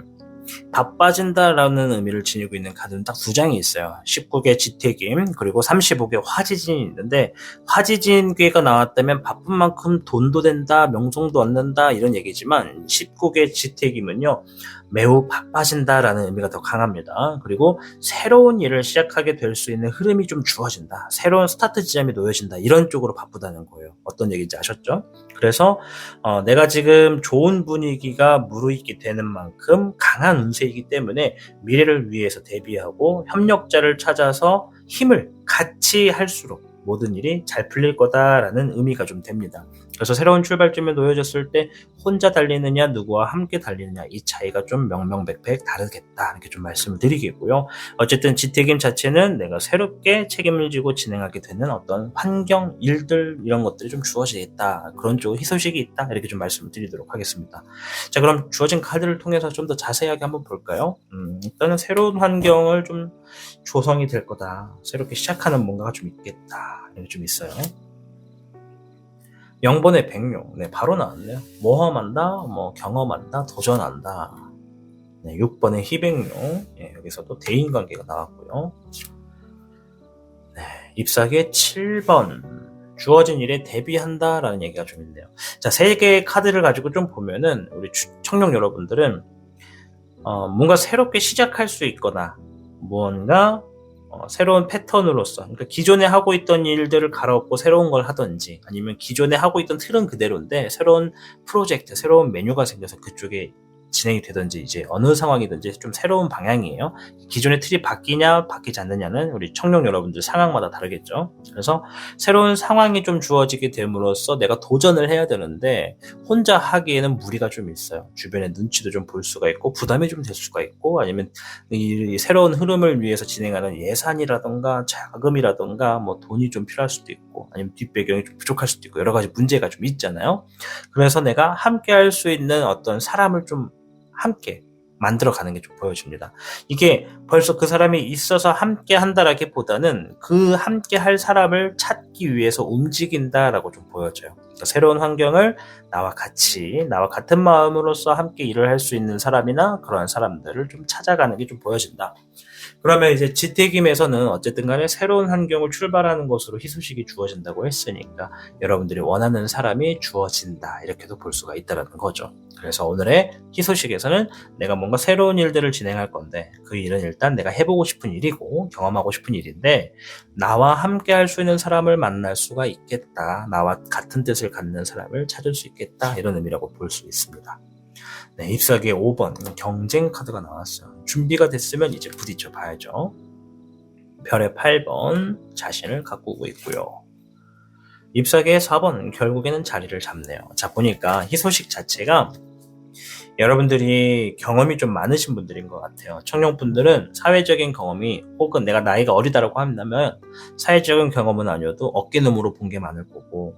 바빠진다라는 의미를 지니고 있는 카드는 딱 2장이 있어요. 19개 지택임, 그리고 35개 화지진이 있는데, 화지진괴가 나왔다면 바쁜 만큼 돈도 된다, 명성도 얻는다, 이런 얘기지만 19개 지택임은요, 매우 바빠진다라는 의미가 더 강합니다. 그리고 새로운 일을 시작하게 될 수 있는 흐름이 좀 주어진다, 새로운 스타트 지점이 놓여진다, 이런 쪽으로 바쁘다는 거예요. 어떤 얘기인지 아셨죠? 그래서 내가 지금 좋은 분위기가 무르익게 되는 만큼 강한 운세이기 때문에 미래를 위해서 대비하고 협력자를 찾아서 힘을 같이 할수록 모든 일이 잘 풀릴 거다라는 의미가 좀 됩니다. 그래서 새로운 출발점에 놓여졌을 때 혼자 달리느냐 누구와 함께 달리느냐, 이 차이가 좀 명명백백 다르겠다, 이렇게 좀 말씀을 드리겠고요. 어쨌든 지택임 자체는 내가 새롭게 책임을 지고 진행하게 되는 어떤 환경, 일들, 이런 것들이 좀 주어지겠다, 그런 쪽 희소식이 있다, 이렇게 좀 말씀을 드리도록 하겠습니다. 자, 그럼 주어진 카드를 통해서 좀 더 자세하게 한번 볼까요? 일단은 새로운 환경을 좀 조성이 될 거다, 새롭게 시작하는 뭔가가 좀 있겠다, 이렇게 좀 있어요. 영번의 백룡. 네, 바로 나왔네요. 모험한다, 뭐 경험한다, 도전한다. 네, 6번의 희백룡. 네, 여기서도 대인관계가 나왔고요. 네, 잎사귀의 7번. 주어진 일에 대비한다라는 얘기가 좀 있네요. 자, 세 개의 카드를 가지고 좀 보면은 우리 청룡 여러분들은 뭔가 새롭게 시작할 수 있거나 무언가 새로운 패턴으로서, 그러니까 기존에 하고 있던 일들을 갈아엎고 새로운 걸 하든지, 아니면 기존에 하고 있던 틀은 그대로인데 새로운 프로젝트, 새로운 메뉴가 생겨서 그쪽에 진행이 되든지, 이제 어느 상황이든지 좀 새로운 방향이에요. 기존의 틀이 바뀌냐 바뀌지 않느냐는 우리 청룡 여러분들 상황마다 다르겠죠. 그래서 새로운 상황이 좀 주어지게 됨으로써 내가 도전을 해야 되는데 혼자 하기에는 무리가 좀 있어요. 주변의 눈치도 좀 볼 수가 있고 부담이 좀 될 수가 있고, 아니면 이 새로운 흐름을 위해서 진행하는 예산이라던가 자금이라던가 뭐 돈이 좀 필요할 수도 있고, 아니면 뒷배경이 좀 부족할 수도 있고, 여러 가지 문제가 좀 있잖아요. 그래서 내가 함께 할 수 있는 어떤 사람을 좀 함께 만들어가는 게 좀 보여집니다. 이게 벌써 그 사람이 있어서 함께 한다라기 보다는 그 함께 할 사람을 찾기 위해서 움직인다라고 좀 보여져요. 그러니까 새로운 환경을 나와 같이, 나와 같은 마음으로서 함께 일을 할 수 있는 사람이나 그러한 사람들을 좀 찾아가는 게 좀 보여진다. 그러면 이제 지태김에서는 어쨌든 간에 새로운 환경을 출발하는 것으로 희소식이 주어진다고 했으니까 여러분들이 원하는 사람이 주어진다, 이렇게도 볼 수가 있다는 거죠. 그래서 오늘의 희소식에서는 내가 뭔가 새로운 일들을 진행할 건데 그 일은 일단 내가 해보고 싶은 일이고 경험하고 싶은 일인데 나와 함께 할 수 있는 사람을 만날 수가 있겠다, 나와 같은 뜻을 갖는 사람을 찾을 수 있겠다, 이런 의미라고 볼 수 있습니다. 네, 잎사귀의 5번 경쟁 카드가 나왔어요. 준비가 됐으면 이제 부딪혀 봐야죠. 별의 8번 자신을 가꾸고 있고요. 잎사귀의 4번 결국에는 자리를 잡네요. 자, 보니까 희소식 자체가 여러분들이 경험이 좀 많으신 분들인 것 같아요. 청룡분들은 사회적인 경험이, 혹은 내가 나이가 어리다라고 한다면 사회적인 경험은 아니어도 어깨너머로 본 게 많을 거고,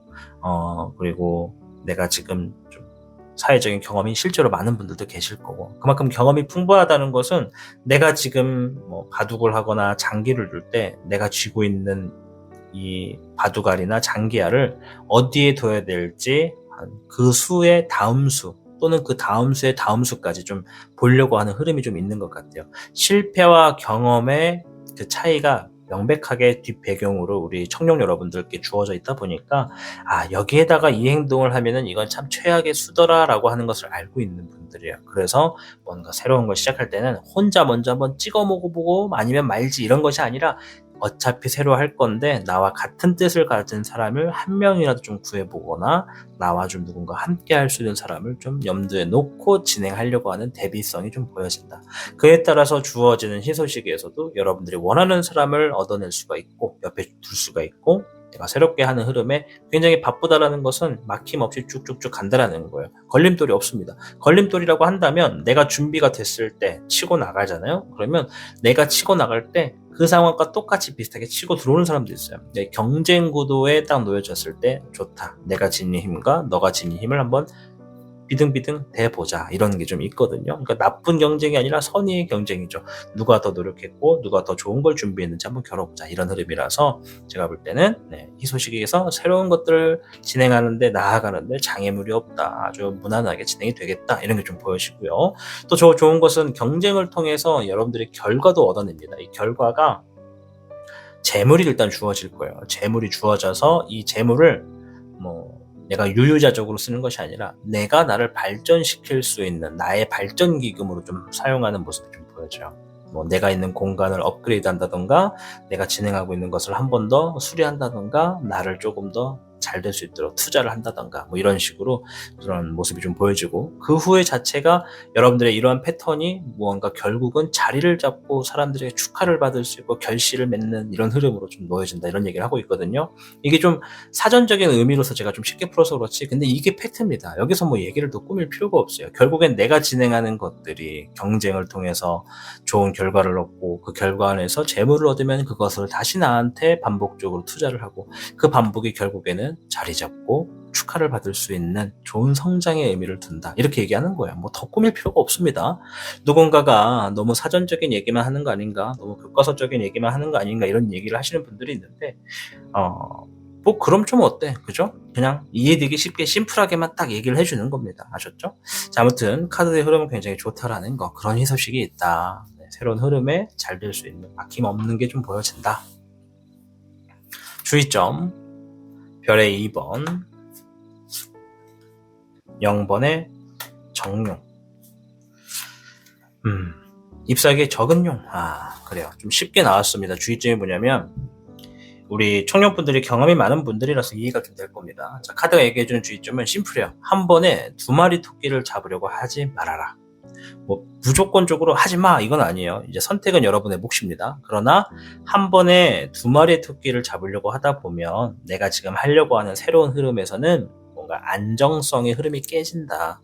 그리고 내가 지금 좀 사회적인 경험이 실제로 많은 분들도 계실 거고, 그만큼 경험이 풍부하다는 것은 내가 지금 뭐 바둑을 하거나 장기를 둘 때 내가 쥐고 있는 이 바둑알이나 장기알을 어디에 둬야 될지 그 수의 다음 수, 또는 그 다음 수의 다음 수까지 좀 보려고 하는 흐름이 좀 있는 것 같아요. 실패와 경험의 그 차이가 명백하게 뒷배경으로 우리 청룡 여러분들께 주어져 있다 보니까, 여기에다가 이 행동을 하면은 이건 참 최악의 수더라라고 하는 것을 알고 있는 분들이에요. 그래서 뭔가 새로운 걸 시작할 때는 혼자 먼저 한번 찍어 먹어보고 아니면 말지, 이런 것이 아니라 어차피 새로 할 건데 나와 같은 뜻을 가진 사람을 한 명이라도 좀 구해보거나 나와 좀 누군가 함께 할 수 있는 사람을 좀 염두에 놓고 진행하려고 하는 대비성이 좀 보여진다. 그에 따라서 주어지는 희소식에서도 여러분들이 원하는 사람을 얻어낼 수가 있고 옆에 둘 수가 있고, 내가 새롭게 하는 흐름에 굉장히 바쁘다라는 것은 막힘없이 쭉쭉쭉 간다라는 거예요. 걸림돌이 없습니다. 걸림돌이라고 한다면 내가 준비가 됐을 때 치고 나가잖아요. 그러면 내가 치고 나갈 때 그 상황과 똑같이 비슷하게 치고 들어오는 사람도 있어요. 경쟁 구도에 딱 놓여졌을 때 좋다, 내가 지닌 힘과 너가 지닌 힘을 한번 비등비등 대보자, 이런 게 좀 있거든요. 그러니까 나쁜 경쟁이 아니라 선의의 경쟁이죠. 누가 더 노력했고 누가 더 좋은 걸 준비했는지 한번 겨뤄보자, 이런 흐름이라서 제가 볼 때는 희소식에서 새로운 것들을 진행하는데, 나아가는데 장애물이 없다, 아주 무난하게 진행이 되겠다, 이런 게 좀 보여지고요. 또 좋은 것은 경쟁을 통해서 여러분들이 결과도 얻어냅니다. 이 결과가 재물이 일단 주어질 거예요. 재물이 주어져서 이 재물을 뭐 내가 유유자적으로 쓰는 것이 아니라 내가 나를 발전시킬 수 있는 나의 발전 기금으로 좀 사용하는 모습이 좀 보여져요. 뭐 내가 있는 공간을 업그레이드 한다던가, 내가 진행하고 있는 것을 한 번 더 수리한다던가, 나를 조금 더 잘 될 수 있도록 투자를 한다던가, 뭐 이런 식으로 그런 모습이 좀 보여지고, 그 후에 자체가 여러분들의 이러한 패턴이 무언가 결국은 자리를 잡고 사람들에게 축하를 받을 수 있고 결실을 맺는 이런 흐름으로 좀 놓여진다, 이런 얘기를 하고 있거든요. 이게 좀 사전적인 의미로서 제가 좀 쉽게 풀어서 그렇지, 근데 이게 팩트입니다. 여기서 뭐 얘기를 더 꾸밀 필요가 없어요. 결국엔 내가 진행하는 것들이 경쟁을 통해서 좋은 결과를 얻고, 그 결과 안에서 재물을 얻으면 그것을 다시 나한테 반복적으로 투자를 하고, 그 반복이 결국에는 자리 잡고 축하를 받을 수 있는 좋은 성장의 의미를 둔다, 이렇게 얘기하는 거예요. 뭐 더 꾸밀 필요가 없습니다. 누군가가 너무 사전적인 얘기만 하는 거 아닌가, 너무 교과서적인 얘기만 하는 거 아닌가, 이런 얘기를 하시는 분들이 있는데, 뭐 그럼 좀 어때? 그죠? 그냥 이해되기 쉽게 심플하게만 딱 얘기를 해주는 겁니다. 아셨죠? 자, 아무튼 카드의 흐름은 굉장히 좋다라는 거, 그런 희소식이 있다. 네, 새로운 흐름에 잘 될 수 있는 아낌없는 게 좀 보여진다. 주의점, 별의 2번, 0번의 정용. 잎사귀의 적은 용. 그래요. 좀 쉽게 나왔습니다. 주의점이 뭐냐면, 우리 청년분들이 경험이 많은 분들이라서 이해가 좀 될 겁니다. 자, 카드가 얘기해주는 주의점은 심플해요. 한 번에 2마리 토끼를 잡으려고 하지 말아라. 뭐 무조건적으로 하지 마, 이건 아니에요. 이제 선택은 여러분의 몫입니다. 그러나 한 번에 2마리의 토끼를 잡으려고 하다 보면 내가 지금 하려고 하는 새로운 흐름에서는 뭔가 안정성의 흐름이 깨진다.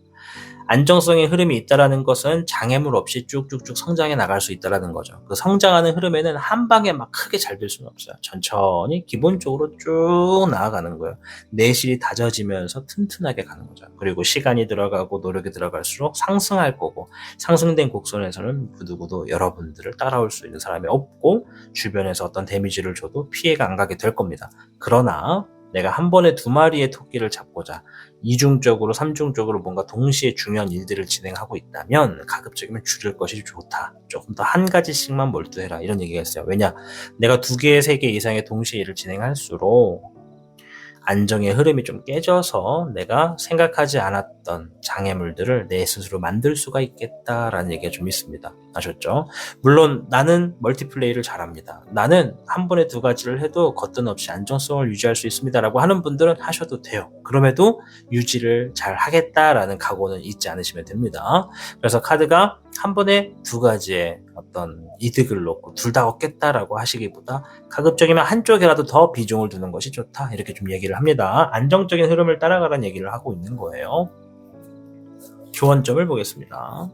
안정성의 흐름이 있다라는 것은 장애물 없이 쭉쭉쭉 성장해 나갈 수 있다라는 거죠. 그 성장하는 흐름에는 한 방에 막 크게 잘 될 수는 없어요. 천천히 기본적으로 쭉 나아가는 거예요. 내실이 다져지면서 튼튼하게 가는 거죠. 그리고 시간이 들어가고 노력이 들어갈수록 상승할 거고, 상승된 곡선에서는 누구도 여러분들을 따라올 수 있는 사람이 없고, 주변에서 어떤 데미지를 줘도 피해가 안 가게 될 겁니다. 그러나 내가 한 번에 2마리의 토끼를 잡고자 이중적으로, 삼중적으로 뭔가 동시에 중요한 일들을 진행하고 있다면 가급적이면 줄일 것이 좋다. 조금 더 한 가지씩만 몰두해라, 이런 얘기가 있어요. 왜냐? 내가 2개, 3개 이상의 동시에 일을 진행할수록 안정의 흐름이 좀 깨져서 내가 생각하지 않았던 장애물들을 내 스스로 만들 수가 있겠다라는 얘기가 좀 있습니다. 아셨죠? 물론 나는 멀티플레이를 잘합니다. 나는 한 번에 2가지를 해도 거뜬 없이 안정성을 유지할 수 있습니다라고 하는 분들은 하셔도 돼요. 그럼에도 유지를 잘 하겠다라는 각오는 잊지 않으시면 됩니다. 그래서 카드가 한 번에 2가지의 어떤 이득을 놓고 둘 다 얻겠다라고 하시기보다 가급적이면 한쪽이라도 더 비중을 두는 것이 좋다, 이렇게 좀 얘기를 합니다. 안정적인 흐름을 따라가라는 얘기를 하고 있는 거예요. 교원점을 보겠습니다.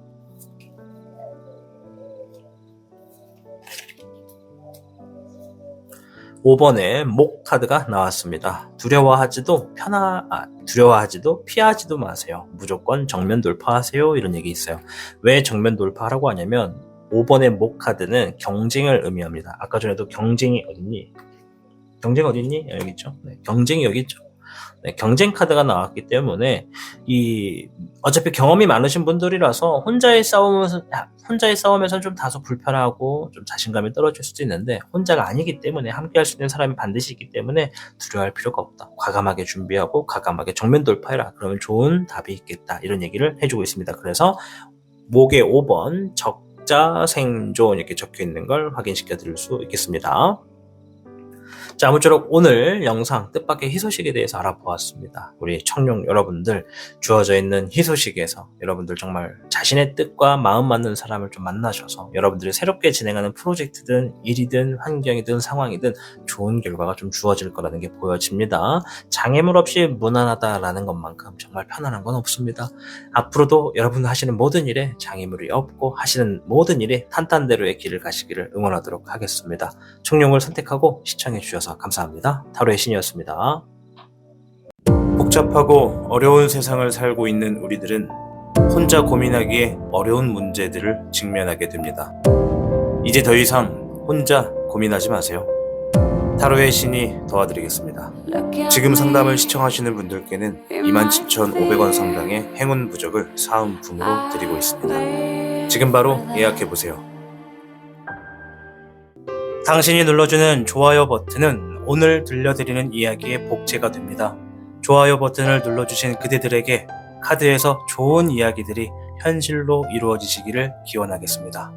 (5번에) 목 카드가 나왔습니다. 두려워하지도 피하지도 마세요. 무조건 정면 돌파하세요, 이런 얘기 있어요. 왜 정면 돌파하라고 하냐면 5번의 목 카드는 경쟁을 의미합니다. 아까 전에도 경쟁이 어딨니? 경쟁 어딨니? 여기 있죠. 네, 경쟁이 여기 있죠. 네, 경쟁 카드가 나왔기 때문에 어차피 경험이 많으신 분들이라서 혼자의 싸움에서는 좀 다소 불편하고 좀 자신감이 떨어질 수도 있는데, 혼자가 아니기 때문에 함께 할 수 있는 사람이 반드시 있기 때문에 두려워할 필요가 없다. 과감하게 준비하고 과감하게 정면 돌파해라. 그러면 좋은 답이 있겠다, 이런 얘기를 해주고 있습니다. 그래서 목의 5번 적자 생존 이렇게 적혀 있는 걸 확인시켜 드릴 수 있겠습니다. 자, 아무쪼록 오늘 영상 뜻밖의 희소식에 대해서 알아보았습니다. 우리 청룡 여러분들, 주어져 있는 희소식에서 여러분들 정말 자신의 뜻과 마음 맞는 사람을 좀 만나셔서 여러분들이 새롭게 진행하는 프로젝트든 일이든 환경이든 상황이든 좋은 결과가 좀 주어질 거라는 게 보여집니다. 장애물 없이 무난하다라는 것만큼 정말 편안한 건 없습니다. 앞으로도 여러분 하시는 모든 일에 장애물이 없고 하시는 모든 일에 탄탄대로의 길을 가시기를 응원하도록 하겠습니다. 청룡을 선택하고 시청해 주셔서 감사합니다. 타로의 신이었습니다. 복잡하고 어려운 세상을 살고 있는 우리들은 혼자 고민하기에 어려운 문제들을 직면하게 됩니다. 이제 더 이상 혼자 고민하지 마세요. 타로의 신이 도와드리겠습니다. 지금 상담을 시청하시는 분들께는 27,500원 상당의 행운 부적을 사은품으로 드리고 있습니다. 지금 바로 예약해보세요. 당신이 눌러주는 좋아요 버튼은 오늘 들려드리는 이야기의 복제가 됩니다. 좋아요 버튼을 눌러주신 그대들에게 카드에서 좋은 이야기들이 현실로 이루어지시기를 기원하겠습니다.